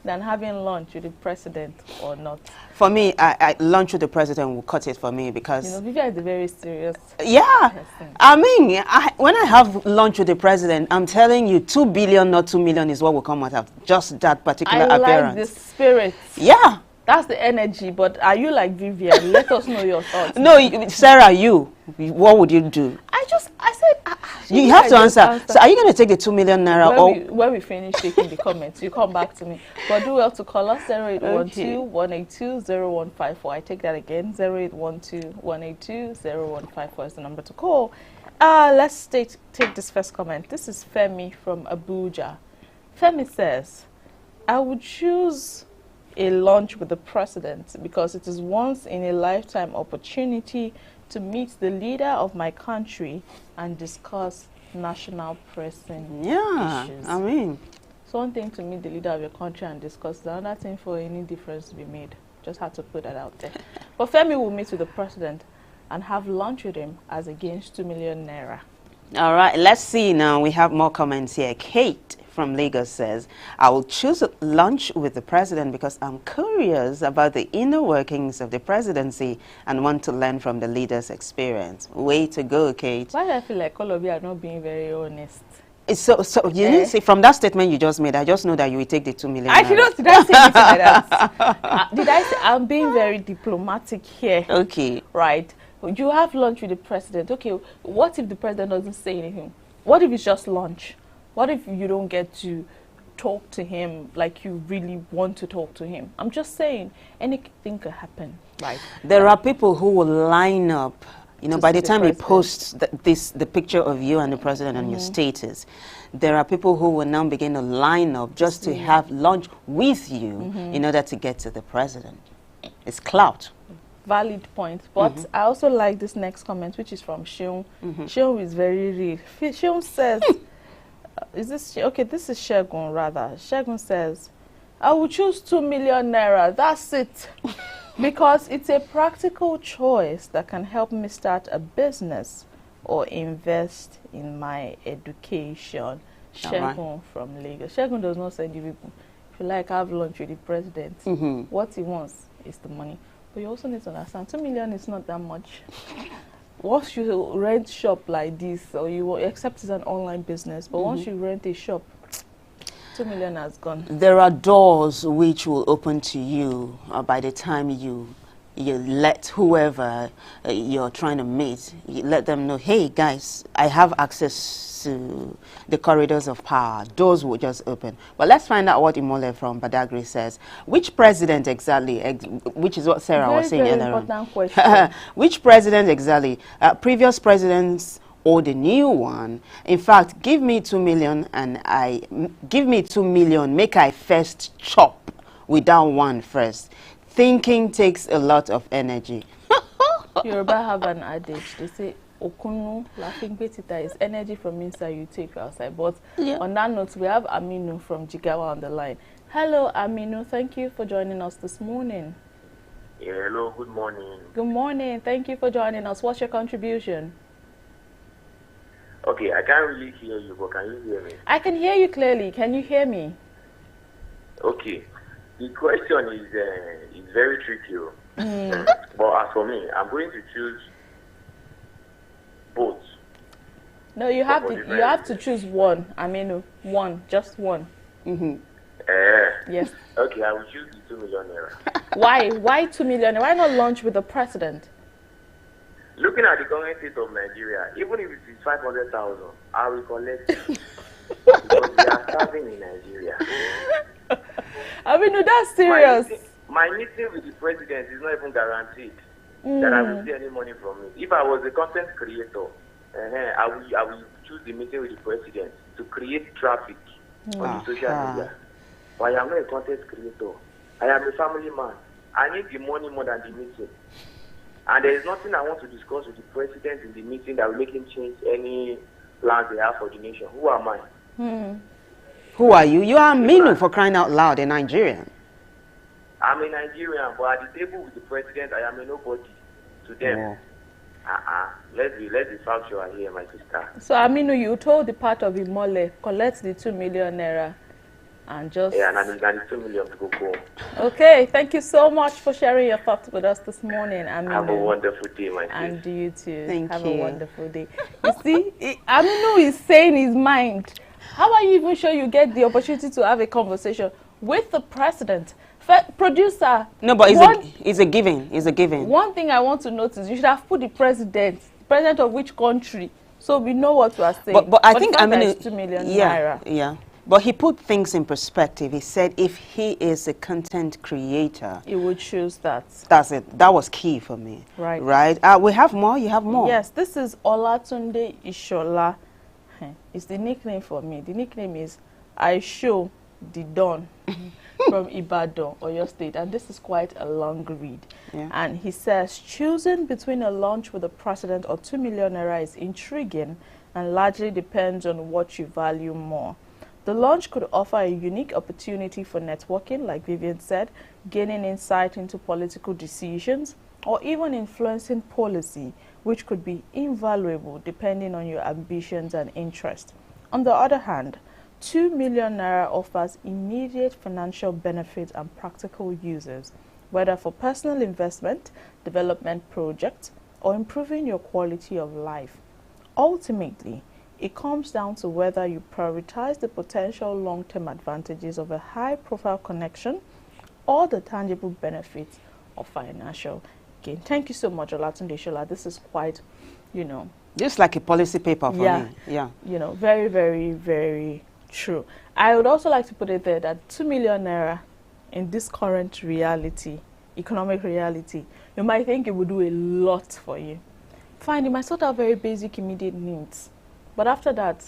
than having lunch with the president or not. For me, lunch with the president will cut it for me because... You know, Vivian is a very serious person. I mean, when I have lunch with the president, I'm telling you, 2 billion, not 2 million is what will come out of just that particular appearance. I like the spirit. Yeah. That's the energy, but are you like Vivian? Let us know your thoughts. No, Sarah, what would you do? I said, you have to answer. So are you going to take the 2 million naira? When we finish taking the comments, you come back to me. But do well to call us 0812-182-0154. I take that again, 0812-182-0154 is the number to call. Let's take this first comment. This is Femi from Abuja. Femi says, I would choose a lunch with the president because it is once in a lifetime opportunity to meet the leader of my country and discuss national pressing issues. I mean, it's one thing to meet the leader of your country and discuss, the other thing for any difference to be made. Just had to put that out there. But Femi will meet with the president and have lunch with him as against 2 million naira. All right, let's see now. We have more comments here. Kate from Lagos says, I will choose lunch with the president because I'm curious about the inner workings of the presidency and want to learn from the leader's experience. Way to go, Kate. Why do I feel like all of you are not being very honest? So you didn't see from that statement you just made, I just know that you will take the 2 million. Did I say anything like that? Did I say I'm being very diplomatic here? Okay. Right. You have lunch with the president. Okay, what if the president doesn't say anything? What if it's just lunch? What if you don't get to talk to him like you really want to talk to him. I'm just saying anything could happen. Right. There are people who will line up, you know, by the time he president. posts the picture of you and the president on your status, there are people who will now begin to line up just to have lunch with you in order to get to the president. It's clout. Valid point. But I also like this next comment, which is from Sheung. Sheung is very real. Sheung says, is this, okay, this is Shegun rather. Shegun says, I will choose 2 million naira. That's it. Because it's a practical choice that can help me start a business or invest in my education. Shegun from Lagos. Shegun does not send you people. If you like, have lunch with the president. What he wants is the money. But you also need to understand, 2 million is not that much. Once you rent shop like this, or you accept it's an online business, but once you rent a shop, 2 million has gone. There are doors which will open to you by the time you let whoever you're trying to meet, you let them know, hey guys, I have access to the corridors of power. Doors will just open. But let's find out what Imole from Badagry says. Which president exactly, which is what Sarah was saying earlier on. Very important question. Which president exactly? Previous presidents or the new one? In fact, give me 2 million and give me 2 million, make I first chop without one first. Thinking takes a lot of energy. Yoruba have an adage. They say, Okunu, laughing betita is energy from inside you take outside. But on that note, we have Aminu from Jigawa on the line. Hello, Aminu. Thank you for joining us this morning. Yeah, hello, good morning. Good morning. Thank you for joining us. What's your contribution? Okay, I can't really hear you, but can you hear me? I can hear you clearly. Can you hear me? Okay. The question is very tricky. But as for me, I'm going to choose both. No, you have to choose one. Aminu, one, just one. Yes. Okay, I will choose the 2 million naira. Why? Why 2 million? Why not launch with the president? Looking at the current state of Nigeria, even if it is 500,000, I will collect it. Because we are starving in Nigeria. I mean, no, that's serious. My meeting with the president is not even guaranteed that I will see any money from it. If I was a content creator, I will choose the meeting with the president to create traffic on the social media. But I am not a content creator. I am a family man. I need the money more than the meeting. And there is nothing I want to discuss with the president in the meeting that will make him change any plans they have for the nation. Who am I? Who are you? You are Aminu, for crying out loud, a Nigerian. I'm a Nigerian, but at the table with the president, I am a nobody to them. Let's be factual here, my sister. So, Aminu, you told the part of Imole, collect the 2 million naira and just... Yeah, and the 2 million to go home. Okay, thank you so much for sharing your thoughts with us this morning, Aminu. Have a wonderful day, my sister. And you too. Thank Have you. a wonderful day. You see, Aminu is saying his mind. How are you even sure you get the opportunity to have a conversation with the president? Producer. No, but it's a given. It's a given. One thing I want to notice, you should have put the president of which country, so we know what we are saying. But I think I mean 2 million naira. Yeah. But he put things in perspective. He said if he is a content creator, he would choose that. That's it. That was key for me. Right. Right. We have more. You have more. Yes. This is Olatunde Ishola. It's the nickname for me. The nickname is I Show the Don from Ibadan, Oyo State. And this is quite a long read. Yeah. And he says, choosing between a lunch with the president or 2 million naira is intriguing and largely depends on what you value more. The lunch could offer a unique opportunity for networking, like Vivian said, gaining insight into political decisions, or even influencing policy, which could be invaluable depending on your ambitions and interests. On the other hand, 2 million naira offers immediate financial benefits and practical uses, whether for personal investment, development projects, or improving your quality of life. Ultimately, it comes down to whether you prioritize the potential long-term advantages of a high-profile connection or the tangible benefits of financial gain. Thank you so much, Olatunde Ishola. This is quite, Just like a policy paper for me. Yeah. Very, very, very True. I would also like to put it there that 2 million naira in this current reality, economic reality, you might think it would do a lot for you. Fine, you might sort out very basic immediate needs. But after that,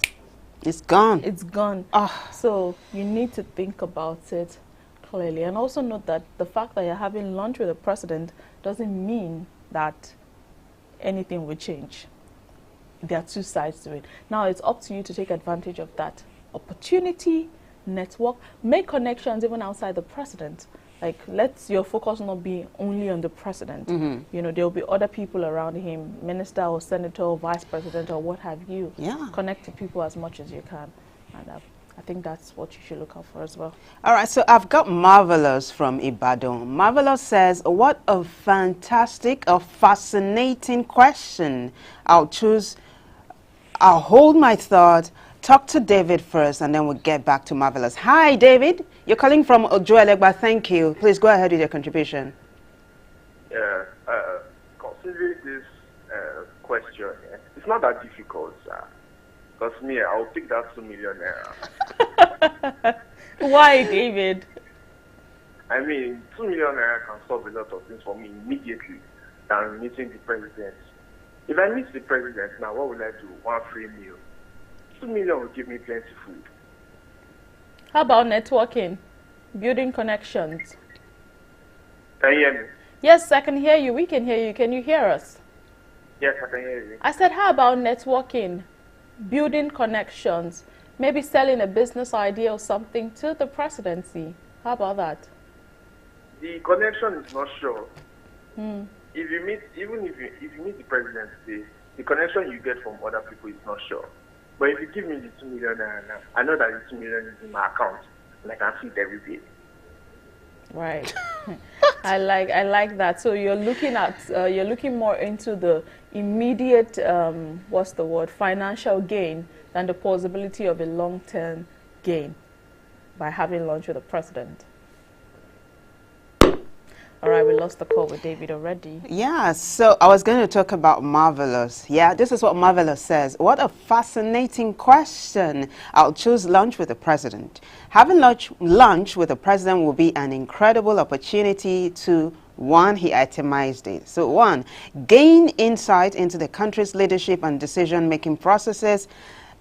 it's gone. It's gone. So you need to think about it clearly. And also note that the fact that you're having lunch with the president doesn't mean that anything will change. There are two sides to it. Now it's up to you to take advantage of that opportunity, network, make connections even outside the president. Like, let your focus not be only on the president. You know, there will be other people around him, minister or senator or vice president or what have you. Yeah. Connect to people as much as you can. And I think that's what you should look out for as well. All right, so I've got Marvelous from Ibadan. Marvelous says, what a fantastic, a fascinating question. I'll hold my thought, talk to David first, and then we'll get back to Marvelous. Hi, David. You're calling from Ojuelegba. Thank you. Please go ahead with your contribution. Yeah, considering this question, it's not that difficult, sir. Because me, I'll pick that 2 million naira. Why, David? I mean, 2 million naira can solve a lot of things for me immediately than meeting the president. If I meet the president now, what will I do? One free meal. 2 million will give me plenty food. How about networking, building connections? Can you hear me? Yes, I can hear you. We can hear you. Can you hear us? Yes, I can hear you. I said, how about networking, building connections, maybe selling a business idea or something to the presidency? How about that? The connection is not sure. If you meet, even if you meet the president today, the connection you get from other people is not sure. But if you give me the 2 million naira now, I know that the 2 million is in my account, and I can see it every day. Right. I like that. So you're looking more into the immediate what's the word, financial gain than the possibility of a long-term gain by having lunch with the president. All right, we lost the call with David already. Yeah, so I was going to talk about Marvelous. Yeah, this is what Marvelous says. What a fascinating question. I'll choose lunch with the president. Having lunch with the president will be an incredible opportunity to, one, he itemized it. So one, gain insight into the country's leadership and decision-making processes.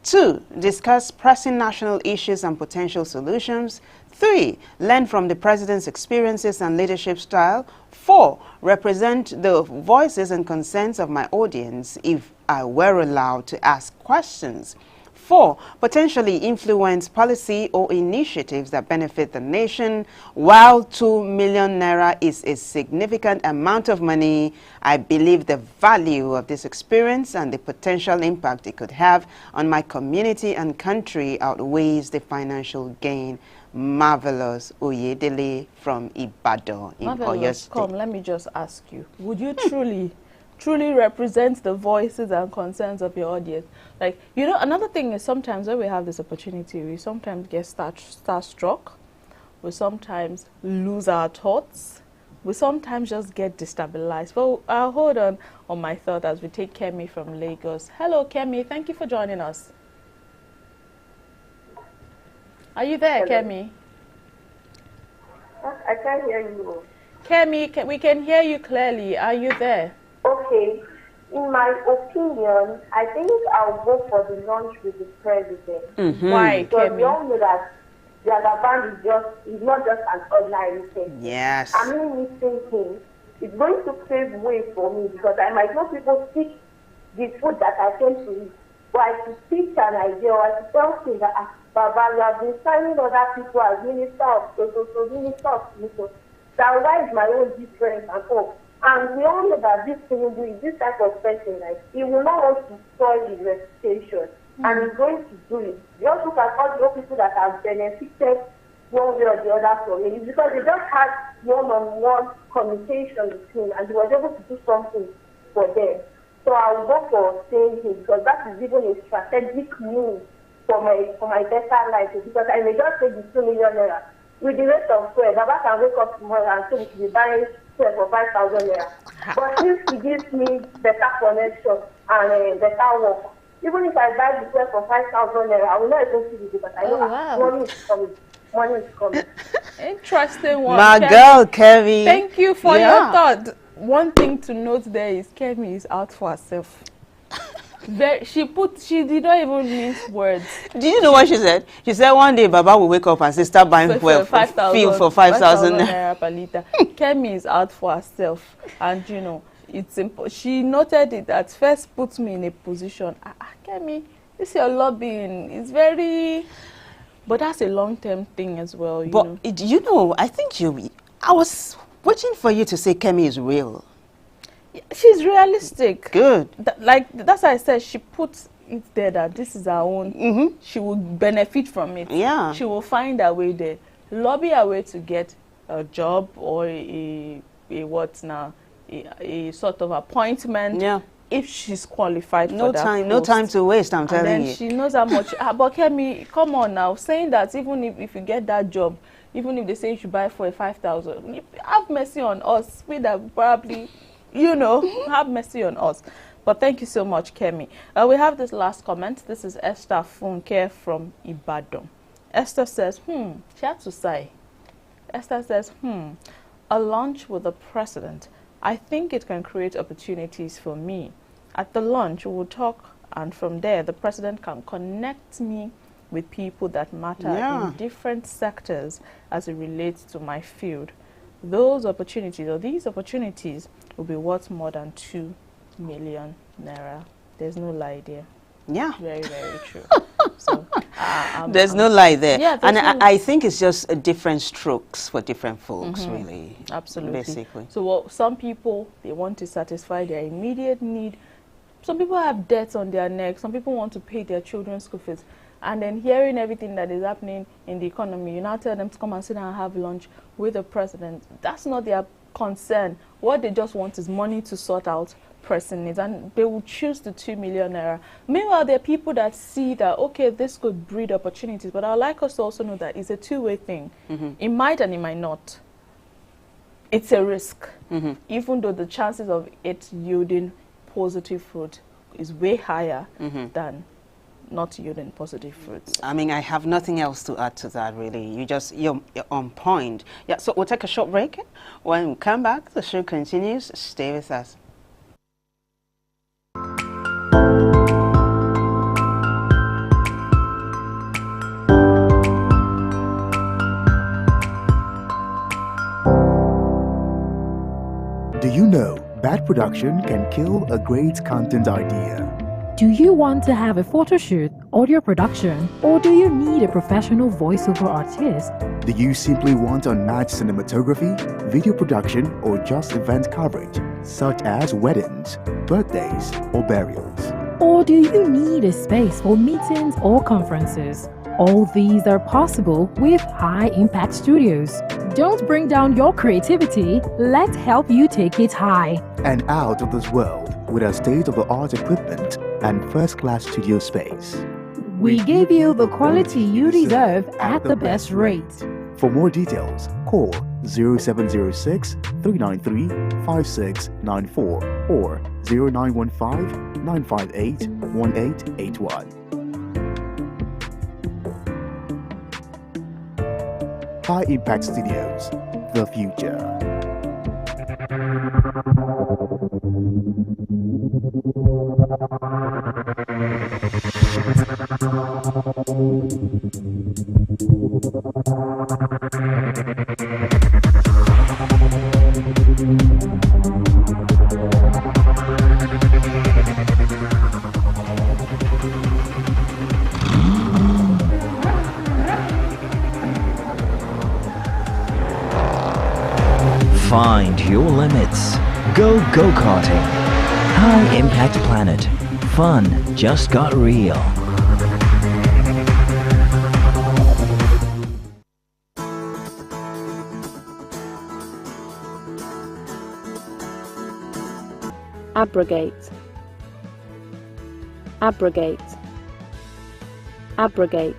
2, discuss pressing national issues and potential solutions. 3, learn from the president's experiences and leadership style. 4, represent the voices and concerns of my audience if I were allowed to ask questions. 4, potentially influence policy or initiatives that benefit the nation. While 2 million naira is a significant amount of money, I believe the value of this experience and the potential impact it could have on my community and country outweighs the financial gain. Marvelous Oyedele from Ibadan in Oyo State. Come, let me just ask you, would you truly represent the voices and concerns of your audience? Like, you know, another thing is sometimes when we have this opportunity, we sometimes get starstruck, we sometimes lose our thoughts, we sometimes just get destabilized. But I'll hold on my thought as we take Kemi from Lagos. Hello, Kemi. Thank you for joining us. Are you there, Hello. Kemi? I can't hear you. Kemi, we can hear you clearly. Are you there? Okay. In my opinion, I think I'll go for the lunch with the president. Why, Because Kemi? we all know that the other band is not just an ordinary thing. Yes. I mean, meeting him is going to pave way for me because I might not people speak the food that I came to eat. But I should pitch an idea or I should tell him that, Baba, you have been signing other people as minister of minister of so that why is my own difference and all? And we all know that this thing is this type of person, like, he will not want to spoil his reputation, and he's going to do it. You also look at all the people that have benefited one way or the other from him. It's because they just had one-on-one communication with him, and he was able to do something for them. So I will go for saying him because that is even a strategic move for my better life, because I may just take the 2 million naira. With the rate of swear, Baba can wake up tomorrow and say we should be buying swear for 5,000 naira. But since he gives me better connection and better work, Even if I buy the fuel for 5,000 naira, I will not even see it because I know money is coming. Money is coming. Interesting one. My girl, Kemi. Thank you for your thought. One thing to note there is Kemi is out for herself. She did not even mince words. Do you know what she said? She said one day Baba will wake up and say start buying fuel for 5,000 naira per liter. Kemi is out for herself, and you know it's she noted it that first put me in a position. Kemi, this your lobbying is very, but that's a long-term thing as well. You know, I think I was waiting for you to say Kemi is real. She's realistic. Good. That's why I said she puts it there that this is her own. She will benefit from it. Yeah. She will find her way there. Lobby her way to get a job or a sort of appointment. Yeah. If she's qualified for that post. No time to waste, I'm telling you. She knows how much. But Kemi, come on now, saying that even if you get that job, even if they say you should buy for 5,000, have mercy on us. We that probably, have mercy on us. But thank you so much, Kemi. We have this last comment. This is Esther Funke from Ibadan. Esther says, she had to sigh. Esther says, a lunch with the president. I think it can create opportunities for me. At the lunch, we'll talk, and from there, the president can connect me with people that matter in different sectors as it relates to my field. These opportunities will be worth more than 2 million naira. There's no lie there. Yeah. Very, very true. So, there's no lie there. Yeah, and I think it's just different strokes for different folks, really. Absolutely. Basically. So some people, they want to satisfy their immediate need. Some people have debts on their neck. Some people want to pay their children's school fees. And then hearing everything that is happening in the economy, you now tell them to come and sit down and have lunch with the president. That's not their concern. What they just want is money to sort out pressing needs, and they will choose the 2 million naira. Meanwhile, there are people that see that, okay, this could breed opportunities, but I'd like us to also know that it's a two-way thing. It might and it might not. It's a risk, even though the chances of it yielding positive fruit is way higher than not yielding positive fruits. I mean, I have nothing else to add to that, really. You're on point. Yeah, so we'll take a short break. When we come back, the show continues. Stay with us. Do you know bad production can kill a great content idea? Do you want to have a photo shoot, audio production, or do you need a professional voiceover artist? Do you simply want unmatched cinematography, video production, or just event coverage, such as weddings, birthdays, or burials? Or do you need a space for meetings or conferences? All these are possible with High Impact Studios. Don't bring down your creativity, let's help you take it high. And out of this world with our state-of-the-art equipment and first-class studio space. We give you the quality you deserve at the best rate. For more details, call 0706 393 5694 or 0915 958 1881. High Impact Studios, the future. Find your limits. Go go-karting. High Impact Planet. Fun just got real. Abrogate. Abrogate. Abrogate.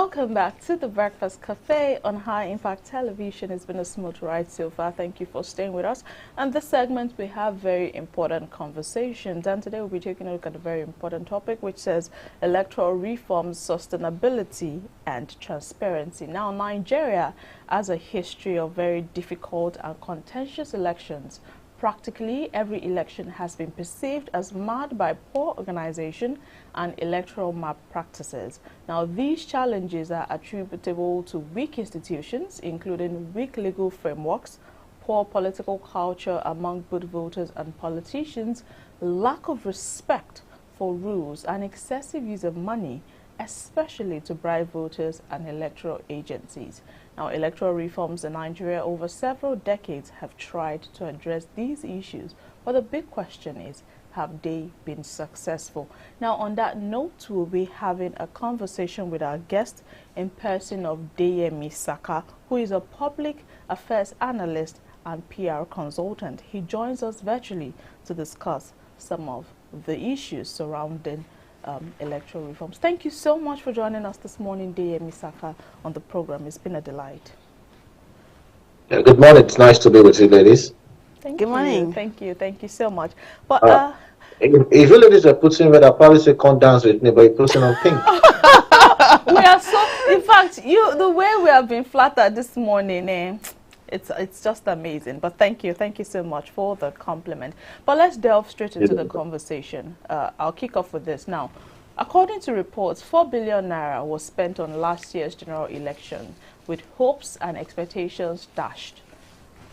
Welcome back to the Breakfast Cafe on High Impact Television. It's been a smooth ride so far. Thank you for staying with us. And this segment, we have very important conversations. And today we'll be taking a look at a very important topic, which says electoral reforms, sustainability, and transparency. Now, Nigeria has a history of very difficult and contentious elections. Practically every election has been perceived as marred by poor organization and electoral malpractices. Now, these challenges are attributable to weak institutions, including weak legal frameworks, poor political culture among both voters and politicians, lack of respect for rules, and excessive use of money, especially to bribe voters and electoral agencies. Now, electoral reforms in Nigeria over several decades have tried to address these issues, but the big question is, have they been successful? Now, on that note, we'll be having a conversation with our guest in person of Deyemi Saka, who is a public affairs analyst and PR consultant. He joins us virtually to discuss some of the issues surrounding electoral reforms. Thank you so much for joining us this morning, Deyemi Saka, on the program. It's been a delight. Yeah, good morning. It's nice to be with you, ladies. Good morning. Thank you. Thank you so much. But if you ladies are putting red, I'll probably say come dance with me, but you're putting on pink. We are so, in fact, the way we have been flattered this morning, it's just amazing. But thank you so much for the compliment. But let's delve straight into the conversation. I'll kick off with this now. According to reports, 4 billion naira was spent on last year's general election, with hopes and expectations dashed.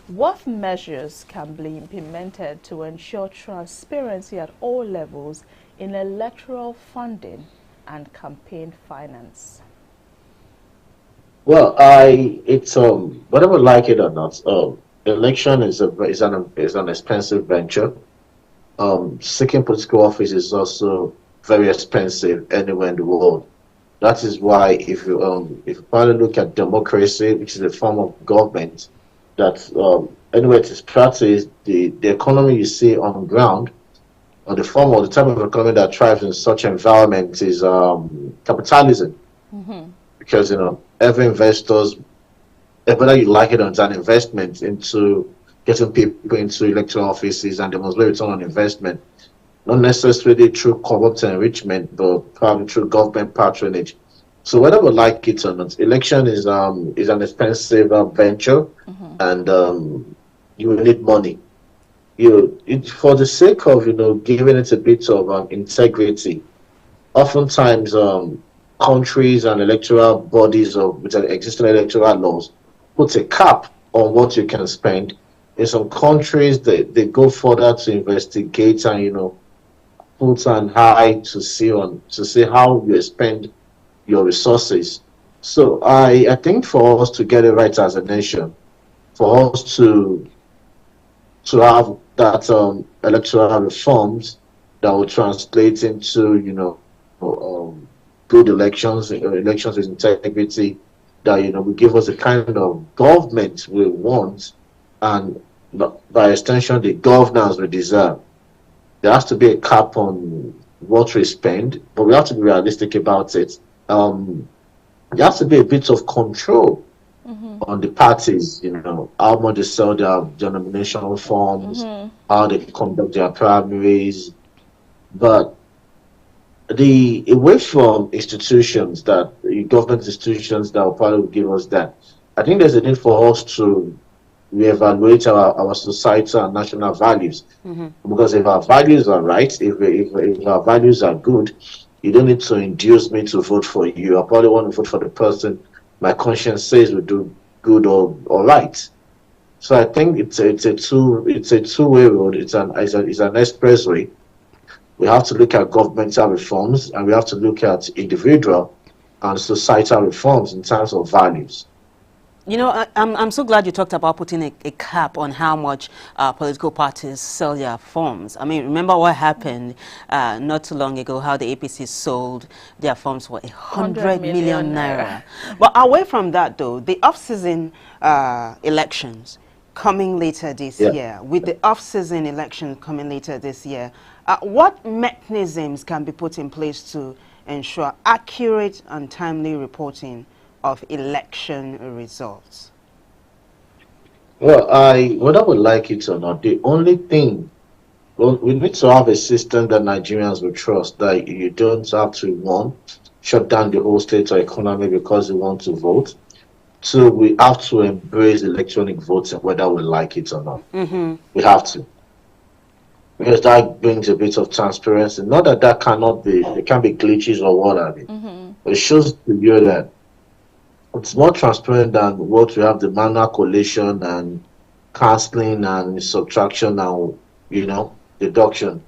What measures can be implemented to ensure transparency at all levels in electoral funding and campaign finance? Well, it's whether we like it or not, election is an expensive venture. Seeking political office is also very expensive anywhere in the world. That is why if you finally look at democracy, which is a form of government, that anyway it is practiced, the economy you see on ground, or the form or the type of economy that thrives in such environment is capitalism. Because every investors, whether you like it or not, an investment into getting people into electoral offices, and there must be a return on investment, not necessarily through corrupt enrichment, but probably through government patronage. So whether we like it or not, election is an expensive venture, and you will need money. For the sake of giving it a bit of integrity. Oftentimes, countries and electoral bodies with existing electoral laws put a cap on what you can spend. In some countries, they go further to investigate and put an eye to see how you spend your resources. So I think for us to get it right as a nation, for us to have that electoral reforms that will translate into good elections with integrity, that will give us the kind of government we want, and by extension the governance we deserve. There has to be a cap on what we spend, but we have to be realistic about it. There has to be a bit of control on the parties, how much they sell their nomination forms, how they conduct their primaries. But away from institutions, government institutions that will probably give us that, I think there's a need for us to reevaluate our societal and national values. Because if our values are right, if our values are good, you don't need to induce me to vote for you. I probably want to vote for the person my conscience says will do good or right. So I think it's a two-way road. It's an expressway. We have to look at governmental reforms, and we have to look at individual and societal reforms in terms of values. I'm so glad you talked about putting a cap on how much political parties sell their forms. I mean, remember what happened not too long ago, how the APC sold their forms for 100 million naira. But away from that, though, the off-season elections coming later this year, with the off-season election coming later this year, what mechanisms can be put in place to ensure accurate and timely reporting of election results? Well, whether we like it or not, the only thing, well, we need to have a system that Nigerians will trust, that you don't have to, one, shut down the whole state or economy because you want to vote. Two, we have to embrace electronic voting, whether we like it or not. We have to. Because that brings a bit of transparency. Not that there can be glitches or what have you. But it shows to you that it's more transparent than what we have, the manual collation and cancelling and subtraction and, deduction.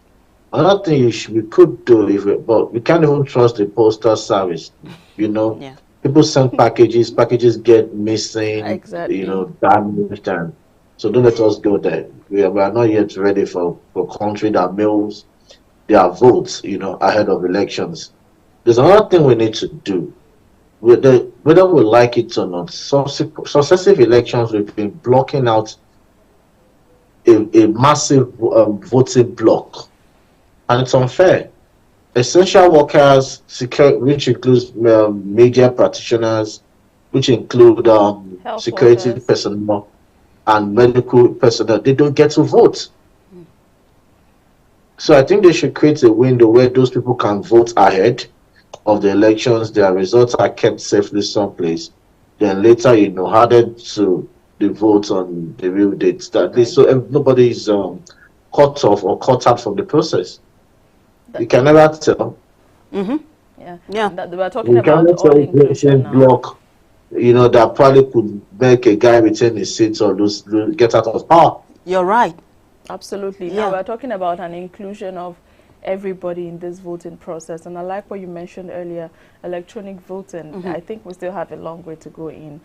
Another thing we could do, but we can't even trust the postal service. People send packages get missing, damaged, and so don't let us go there. We are not yet ready for a country that mails their votes, ahead of elections. There's another thing we need to do. Whether we like it or not, successive elections, we've been blocking out a massive voting block, and it's unfair. Essential workers, which includes media practitioners, which include security personnel and medical personnel, they don't get to vote. So I think they should create a window where those people can vote ahead of the elections. Their results are kept safely someplace. Then later, added to the vote on the real dates. At least so nobody is cut off or cut out from the process. You can never tell. That we're talking about all inclusion now. Block, that probably could make a guy retain his seat or get out of power. You're right. Absolutely. Now we're talking about an inclusion of everybody in this voting process, and I like what you mentioned earlier, electronic voting. I think we still have a long way to go in,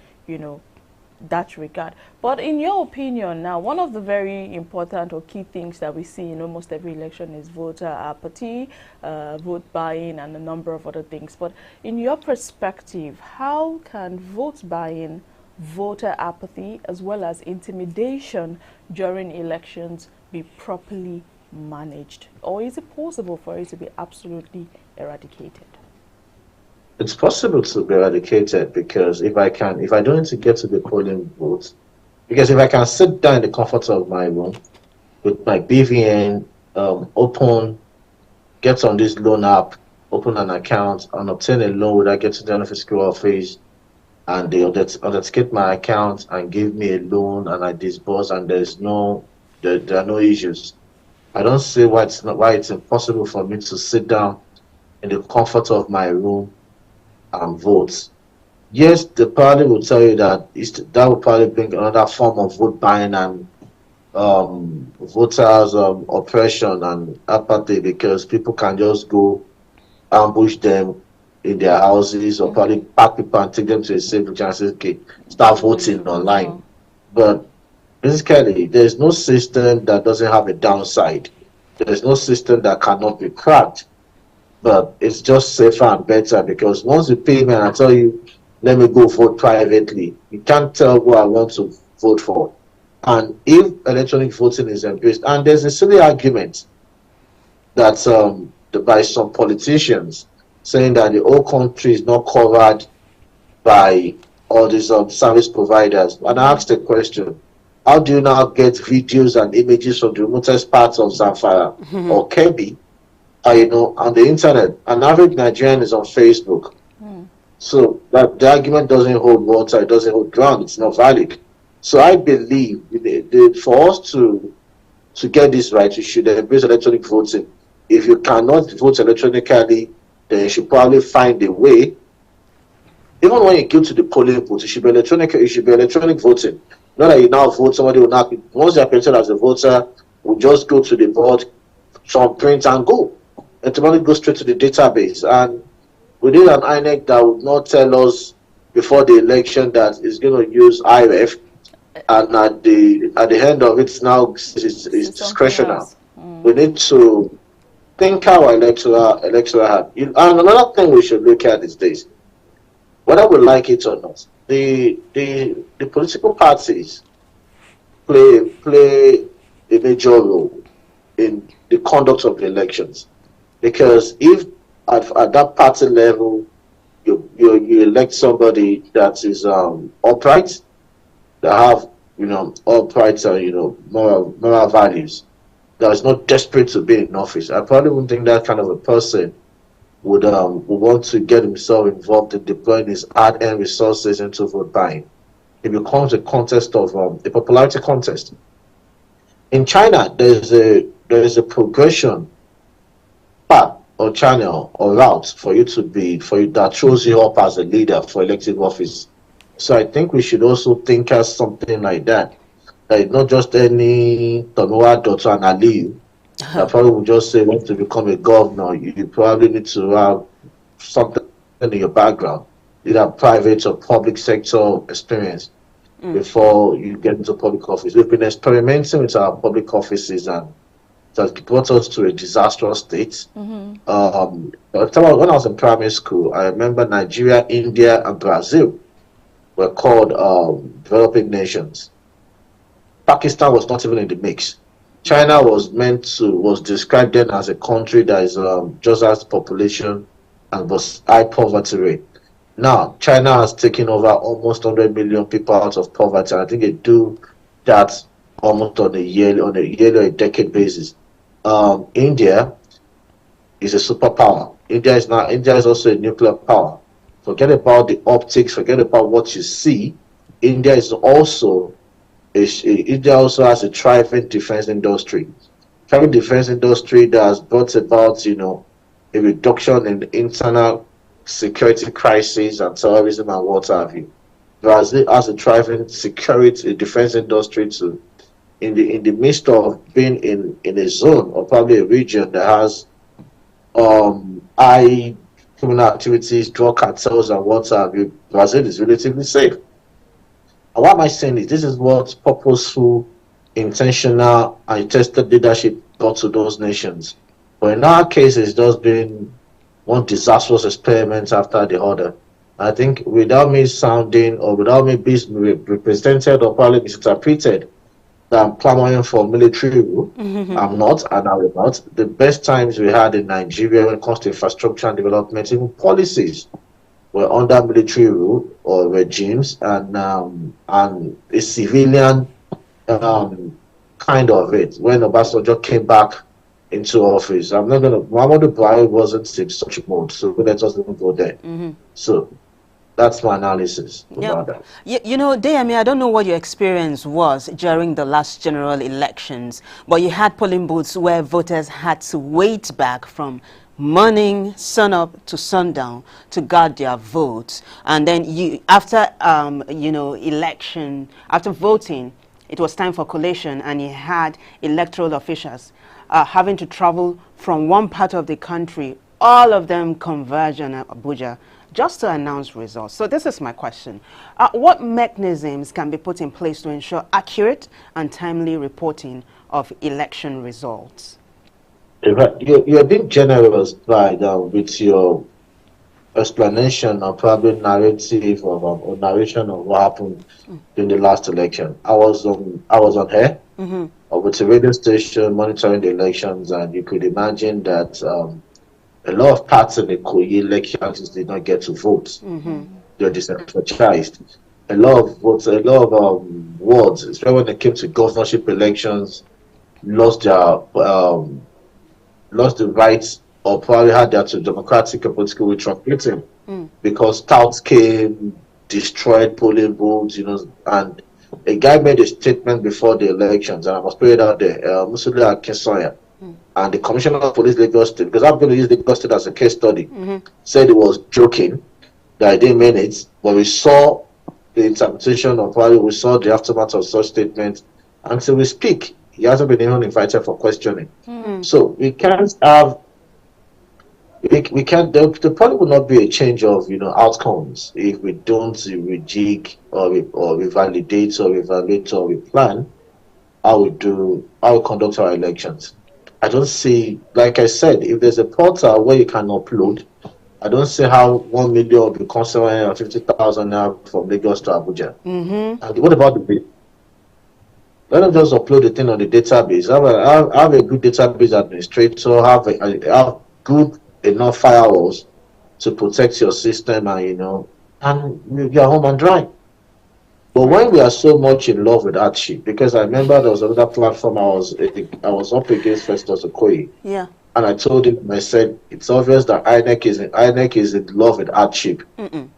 that regard. But in your opinion now, one of the very important or key things that we see in almost every election is voter apathy, vote buying, and a number of other things. But in your perspective, how can vote buying, voter apathy, as well as intimidation during elections be properly managed? Or is it possible for it to be absolutely eradicated? It's possible to be eradicated, because if I don't need to get to the polling booth, because if I can sit down in the comfort of my room with my BVN, get on this loan app, open an account, and obtain a loan without getting to the fiscal office, and they authenticate my account and give me a loan, and I disburse, and there are no issues. I don't see why it's impossible for me to sit down in the comfort of my room and vote. Yes, the party will tell you that that will probably bring another form of vote buying and voters oppression and apathy, because people can just go ambush them in their houses, or probably pack people and take them to a safe and say, okay, start voting online. But basically, there's no system that doesn't have a downside. There's no system that cannot be cracked. But it's just safer and better, because once you pay me and I tell you, let me go vote privately, you can't tell who I want to vote for. And if electronic voting is embraced, and there's a silly argument that by some politicians saying that the whole country is not covered by all these service providers. And I asked the question, how do you now get videos and images from the remotest parts of Zamfara or Kebbi, on the internet? An average Nigerian is on Facebook. So that the argument doesn't hold water, it doesn't hold ground, it's not valid. So I believe for us to get this right, you should embrace electronic voting. If you cannot vote electronically, then you should probably find a way. Even when you go to the polling booth, it should be electronic voting. Not that you now vote, somebody will not be, once they are presented as a voter, will just go to the board, some print and go. Automatically go straight to the database. And we need an INEC that would not tell us before the election that it's going to use IRF, and at the end of it now it's discretional. We need to think our electoral have. And another thing we should look at is this: whether we like it or not, the political parties play a major role in the conduct of the elections. Because if at that party level, you elect somebody that is upright, that have upright moral values, that is not desperate to be in office. I probably wouldn't think that kind of a person would want to get himself involved in deploying his hard-earned resources into vote buying. It becomes a contest of a popularity contest. In China, there is a progression path or channel or route for you that shows you up as a leader for elective office. So I think we should also think as something like that. Like not just any Tonoa Dr. and Aliyu that probably would just say want to become a governor. You probably need to have something in your background, either private or public sector experience before you get into public office. We've been experimenting with our public offices and it has brought us to a disastrous state. When I was in primary school, I remember Nigeria, India, and Brazil were called developing nations. Pakistan was not even in the mix. China was described then as a country that is just as population and was high poverty rate. Now, China has taken over almost 100 million people out of poverty. And I think they do that almost on a yearly or a decade basis. India is a superpower. India is also a nuclear power. Forget about the optics, forget about what you see. India also has a thriving defense industry. Thriving defense industry that has brought about, a reduction in the internal security crisis and terrorism and what have you. Brazil has a thriving defense industry too. In the midst of being in a zone or probably a region that has high criminal activities, drug cartels and what have you, Brazil is relatively safe. And what am I saying is this is what purposeful, intentional, and tested leadership brought to those nations. But in our case, it's just been one disastrous experiment after the other. I think without me sounding or without me being represented or probably misinterpreted that I'm clamoring for military rule, I'm not and I will not. The best times we had in Nigeria when it comes to infrastructure and development, even policies, were under military rule or regimes and a civilian kind of it. When Obasanjo came back into office, Muhammadu Buhari wasn't in such a mode, so let us even go there. So that's my analysis about that. Deyemi, I don't know what your experience was during the last general elections, but you had polling booths where voters had to wait back from morning, sun up to sundown to guard their votes. And then after election, after voting, it was time for collation, and you had electoral officials having to travel from one part of the country, all of them converge on Abuja, just to announce results. So this is my question. What mechanisms can be put in place to ensure accurate and timely reporting of election results? You're being generous with your explanation or probably narrative or narration of what happened in the last election. I was on air with a radio station monitoring the elections, and you could imagine that a lot of parts in the Kogi elections did not get to vote. They're disenfranchised. A lot of wards, especially when it came to governorship elections, lost the rights or probably had their democratic and political way truncated because touts came, destroyed polling booths, and a guy made a statement before the elections, and I must put it out there, Musuli Akinsoya, and the Commissioner of Police Lagos State, because I'm going to use Lagos State as a case study, said he was joking, that he didn't mean it, but we saw the interpretation of probably we saw the aftermath of such statements, and until we speak, he hasn't been even invited for questioning. So we can't have, there probably will not be a change of outcomes if we don't rejig or we validate or evaluate or we plan how we conduct our elections. I don't see, like I said, if there's a portal where you can upload, I don't see how 1 million will become 750,000 now from Lagos to Abuja. And what about the bill? Let them just upload the thing on the database. Have a good database administrator. Have good enough firewalls to protect your system, and you're home and dry. But when we are so much in love with hardship, because I remember there was another platform I was up against Festus Okoye. Yeah. And I told him, I said, it's obvious that INEC is in love with hardship.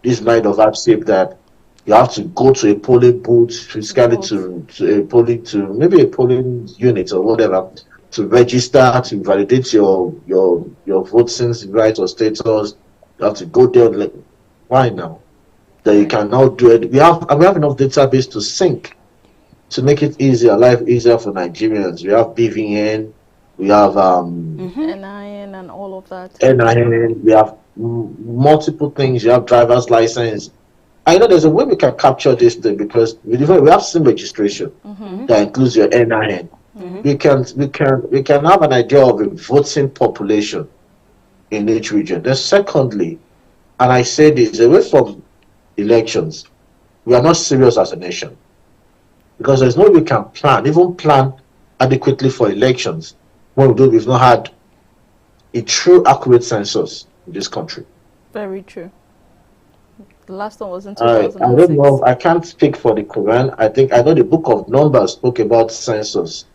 This kind of hardship that you have to go to a polling booth, physically to maybe a polling unit or whatever, to register, to validate your voting right or status. You have to go there. Why now? That you can now do it. We have enough database to sync, to make it easier, life easier for Nigerians. We have BVN, we have NIN and all of that. NIN, we have multiple things. You have driver's license. I know there's a way we can capture this thing, because we have SIM registration that includes your NIN. We can have an idea of a voting population in each region. Then secondly, and I say this, away from elections, we are not serious as a nation, because there's no way we can plan adequately for elections when we've not had a true accurate census in this country. Very true. The last one was in I 2006. don't know, I can't speak for the Quran. I know the book of Numbers spoke about census,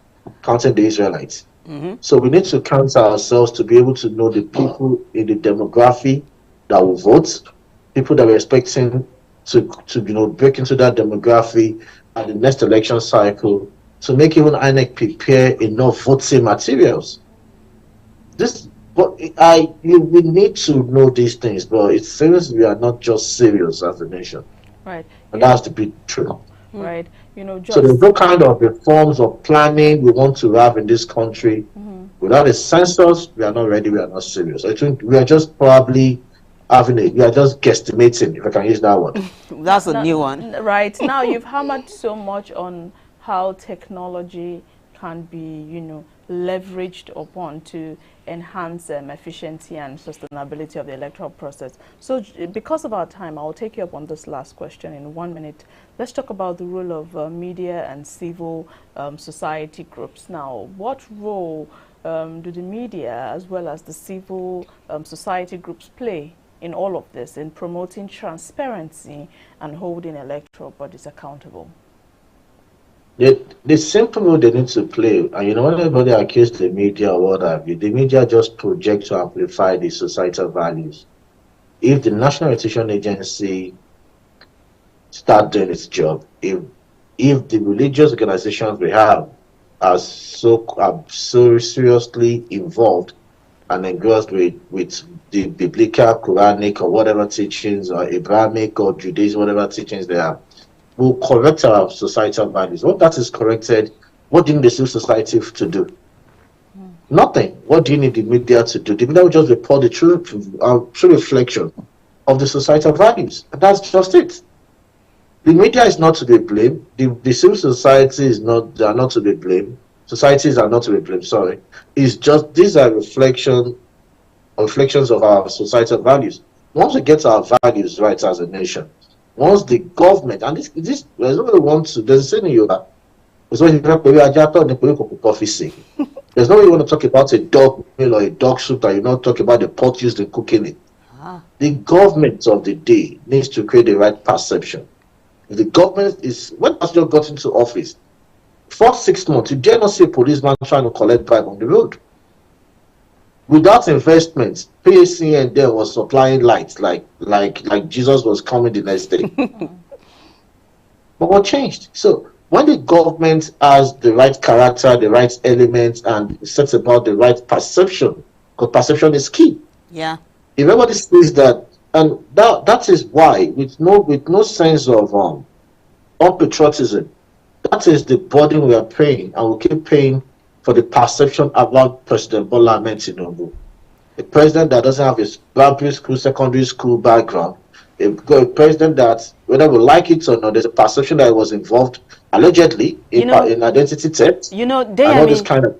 counting the Israelites. So we need to count ourselves to be able to know the people in the demography that will vote, people that we're expecting to break into that demography at the next election cycle, to make even INEC prepare enough voting materials. We need to know these things, but it seems we are not just serious as a nation. Right. And that's the big truth. Right. So there's no kind of reforms or planning we want to have in this country. Without a census, we are not ready, we are not serious. I think we are just probably we are just guesstimating, if I can use that word. That's a new one. Right. Now you've hammered so much on how technology can be, leveraged upon to enhance efficiency and sustainability of the electoral process. So because of our time, I'll take you up on this last question in 1 minute. Let's talk about the role of media and civil society groups. Now, what role do the media as well as the civil society groups play in all of this, in promoting transparency and holding electoral bodies accountable? The simple role they need to play, and when anybody accused the media or what have you, the media just project to amplify the societal values. If the National Electoral Agency start doing its job, if the religious organizations we have are so seriously involved and engrossed with the biblical, Quranic, or whatever teachings, or Abrahamic or Judaism, whatever teachings they have, will correct our societal values. What that is corrected, what do you need the civil society to do? Nothing. What do you need the media to do? The media will just report the true reflection of the societal values. And that's just it. The media is not to be blamed. The civil society are not to be blamed. Societies are not to be blamed, sorry. It's just, these are reflections of our societal values. Once we get our values right as a nation, once the government, and this there's no way want to, there's a saying in Yoruba, there's no way you want to talk about a dog meal or a dog soup that you not talk about the pot used in cooking it. The government of the day needs to create the right perception. If the government is, when Pastor got into office, for 6 months, you dare not see a policeman trying to collect bribe on the road. Without investments, PACN there was supplying lights like Jesus was coming the next day. But what changed? So when the government has the right character, the right elements, and sets about the right perception, because perception is key. Yeah. If everybody sees that, and that is why, with no sense of patriotism, that is the burden we are paying, and we'll keep paying for the perception about President Bola Ahmed Tinubu. A president that doesn't have his primary school, secondary school background, a president that, whether we like it or not, there's a perception that he was involved allegedly in identity theft. You know, this kind of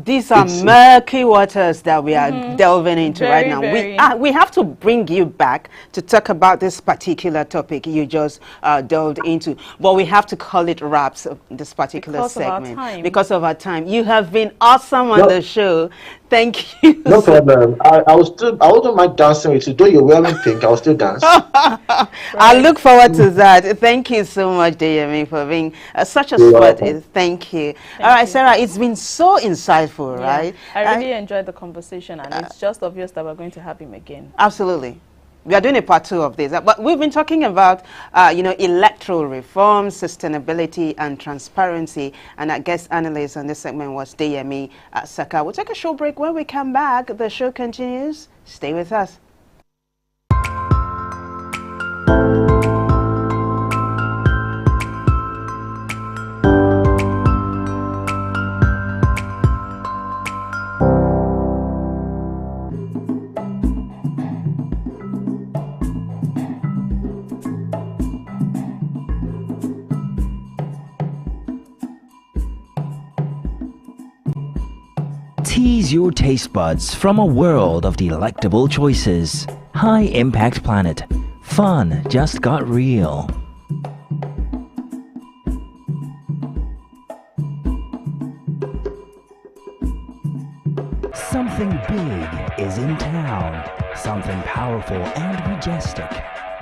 these are murky waters that we are delving into right now. We have to bring you back to talk about this particular topic you just delved into, but we have to call it wraps of this particular segment because of our time. You have been awesome on the show. Thank you. No problem. I wouldn't mind dancing with you. Though you're wearing pink, I'll still dance. I look forward to that. Thank you so much, Deyemi, for being such a sport. Thank you. All right, Sarah, it's been so insightful, right? I really enjoyed the conversation, and it's just obvious that we're going to have him again. Absolutely. We are doing a part 2 of this, but we've been talking about, electoral reform, sustainability, and transparency. And our guest analyst on this segment was Deyemi Saka. We'll take a short break. When we come back, the show continues. Stay with us. Tease your taste buds from a world of delectable choices. High Impact Planet. Fun just got real. Something big is in town. Something powerful and majestic.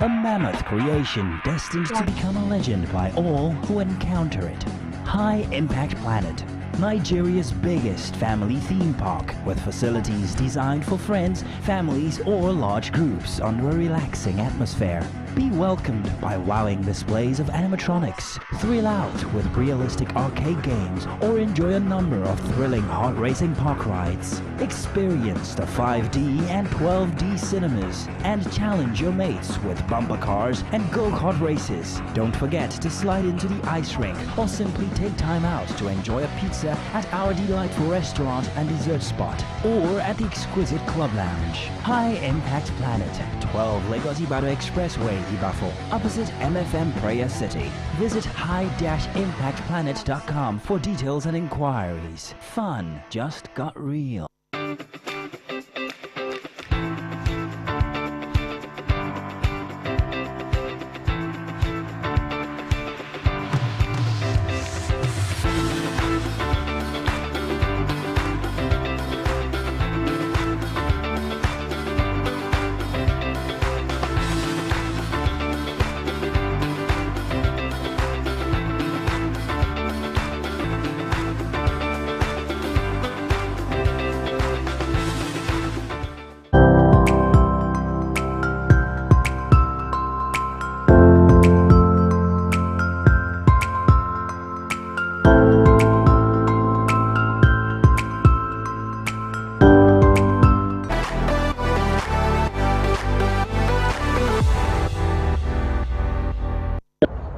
A mammoth creation destined to become a legend by all who encounter it. High Impact Planet. Nigeria's biggest family theme park, with facilities designed for friends, families, or large groups under a relaxing atmosphere. Be welcomed by wowing displays of animatronics, thrill out with realistic arcade games, or enjoy a number of thrilling heart-racing park rides. Experience the 5D and 12D cinemas, and challenge your mates with bumper cars and go-kart races. Don't forget to slide into the ice rink, or simply take time out to enjoy a pizza at our delightful restaurant and dessert spot, or at the exquisite club lounge. High Impact Planet, 12 Lagos Ibadan Expressway, Ibafo, opposite MFM Prayer City. Visit high-impactplanet.com for details and inquiries. Fun just got real.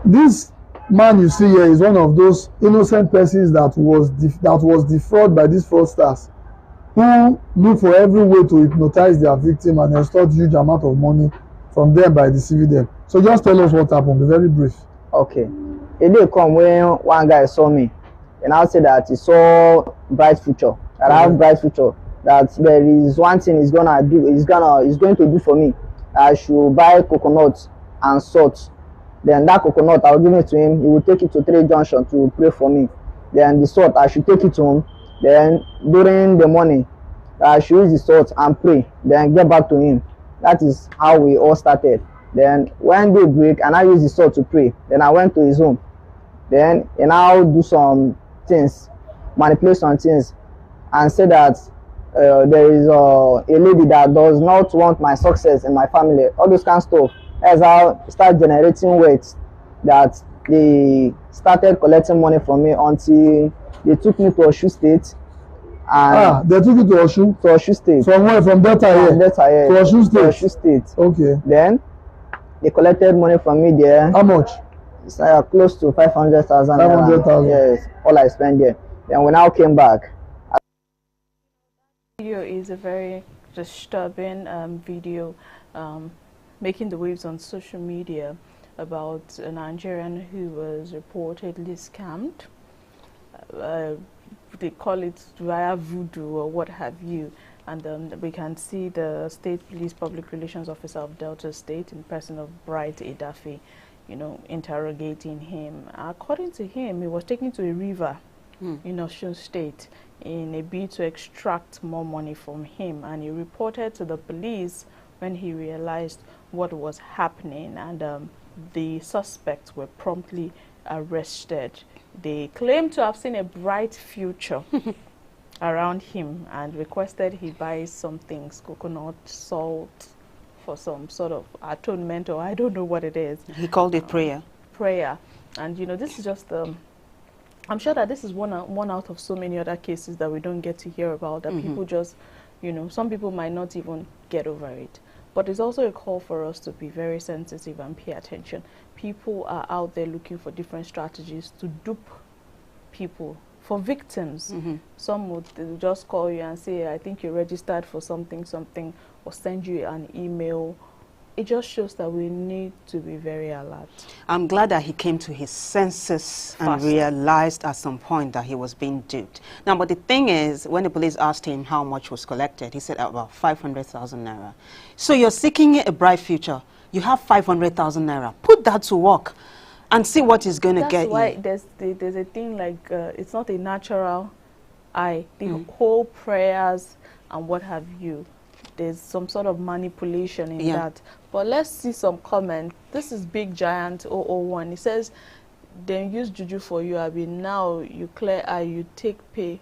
This man you see here is one of those innocent persons that was defrauded by these fraudsters, who look for every way to hypnotize their victim and extort huge amount of money from them by deceiving them. So just tell us what happened. Be very brief. Okay. A day come when one guy saw me, and I said that he saw bright future. That I have bright future. That there is one thing he's going to do for me. I should buy coconut and salt. Then that coconut, I'll give it to him. He will take it to 3 Junction to pray for me. Then the salt, I should take it to him. Then during the morning, I should use the salt and pray. Then get back to him. That is how we all started. Then when they break, and I use the salt to pray. Then I went to his home. Then and I'll do some things, manipulate some things, and say that there is a lady that does not want my success in my family. All those kind of stuff. As I start generating weight, that they started collecting money from me until they took me to Osun State. And they took you to Osun? To Osun State. From where? From Delta here? From Delta here. To Osun State? To Osun State. Okay. Then they collected money from me there. How much? It's close to 500,000. 500,000. Yes, all I spent there. Then when I came back. The video is a very disturbing video. Making the waves on social media. about a Nigerian who was reportedly scammed. They call it via voodoo or what have you. And we can see the State Police Public Relations Officer of Delta State in person of Bright Edafe, you know, interrogating him. According to him, he was taken to a river in Osun State in a bid to extract more money from him. And he reported to the police when he realized what was happening. And the suspects were promptly arrested. They claim to have seen a bright future around him and requested he buys some things, coconut, salt, for some sort of atonement, or I don't know what it is. He called it prayer. Prayer. And you know, this is just I'm sure that this is one out of so many other cases that we don't get to hear about, that people just, you know, some people might not even get over it. But it's also a call for us to be very sensitive and pay attention. People are out there looking for different strategies to dupe people, for victims. Some would just call you and say, I think you're registered for something, or send you an email. It just shows that we need to be very alert. I'm glad that he came to his senses and realized at some point that he was being duped. Now, but the thing is, when the police asked him how much was collected, he said about 500,000 naira. So you're seeking a bright future. You have 500,000 naira. Put that to work and see what is going to get you. That's why there's a thing like, it's not a natural eye. The whole prayers and what have you, there's some sort of manipulation in that. But let's see some comment. This is Big Giant 001. He says, then use juju for you, Abi. Now you clear eye, you take pay.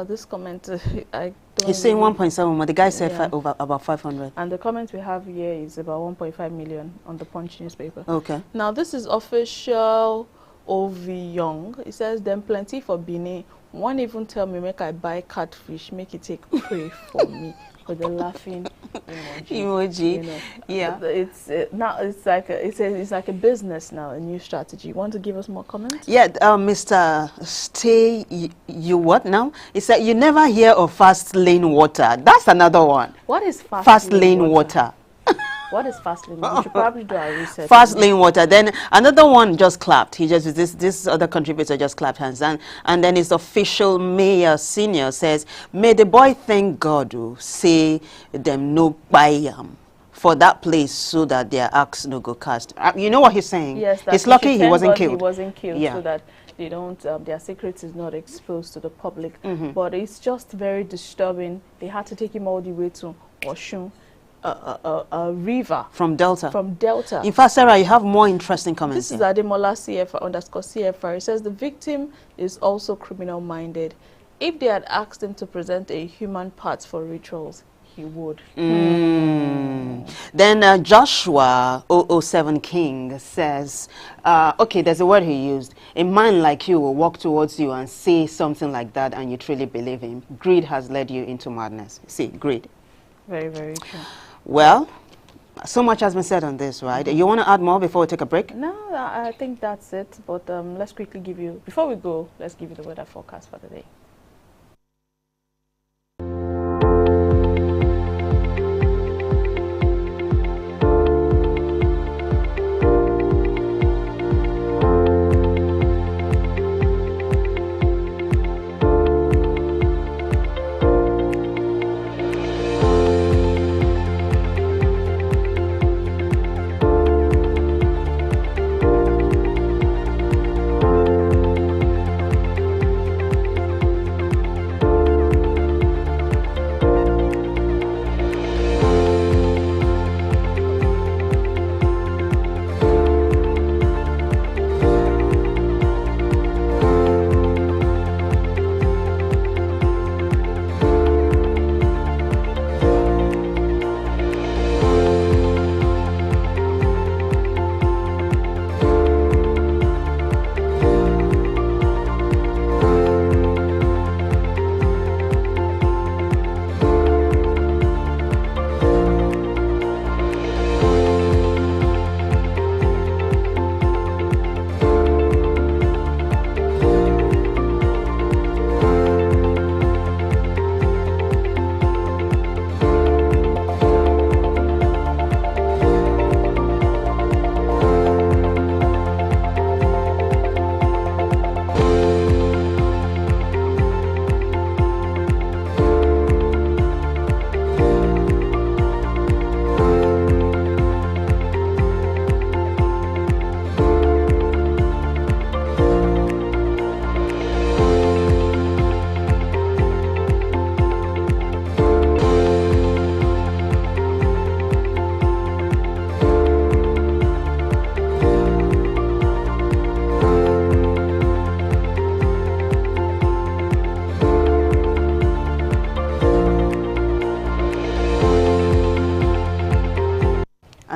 This comment, I don't. He's saying 1.7, but the guy said about 500. And the comment we have here is about 1.5 million on the Punch newspaper. Okay. Now this is official OV Young. It says, then plenty for Bini. One even tell me, make I buy catfish, make it take pray for me. With the laughing emoji. You know, yeah. It's now it's like a business now, a new strategy. You want to give us more comments? Yeah, Mr. Stay, you what now? He said you never hear of fast lane water. That's another one. What is fast lane water? What is fast lane? We should probably do our research. Fast lane water. Then another one just clapped. He just this other contributor just clapped hands, and then his official mayor senior says, "May the boy thank God who say them no buy for that place so that their axe no go cast." You know what he's saying? Yes, he's lucky he wasn't killed. He wasn't killed, yeah. So that they don't their secrets is not exposed to the public. But it's just very disturbing. They had to take him all the way to Osun. A river from Delta. In fact, Sarah, you have more interesting comments. This is Ademola CFR_CFR. It says the victim is also criminal minded. If they had asked him to present a human part for rituals, he would. Then Joshua 007 King says, okay, there's a word he used. A man like you will walk towards you and say something like that and you truly believe him. Greed has led you into madness. See, greed. Very, very true. Well, so much has been said on this, right? You want to add more before we take a break? No, I think that's it. But let's quickly give you, before we go, let's give you the weather forecast for the day.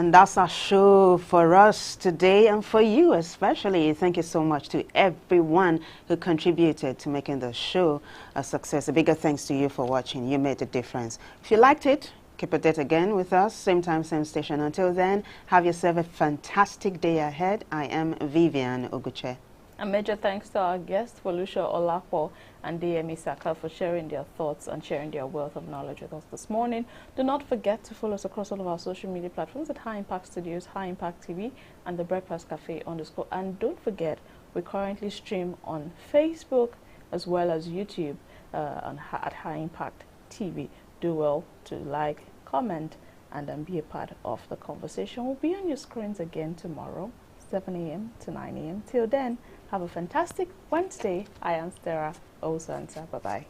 And that's our show for us today and for you especially. Thank you so much to everyone who contributed to making the show a success. A bigger thanks to you for watching. You made a difference. If you liked it, keep it again with us. Same time, same station. Until then, have yourself a fantastic day ahead. I am Vivian Oguche. A major thanks to our guests, Folusha Olapo and DME Saka, for sharing their thoughts and sharing their wealth of knowledge with us this morning. Do not forget to follow us across all of our social media platforms at High Impact Studios, High Impact TV, and the Breakfast Cafe _. And don't forget, we currently stream on Facebook as well as YouTube at High Impact TV. Do well to like, comment, and then be a part of the conversation. We'll be on your screens again tomorrow, 7 a.m. to 9 a.m. Till then, have a fantastic Wednesday. I am Stera Osansa. Bye-bye.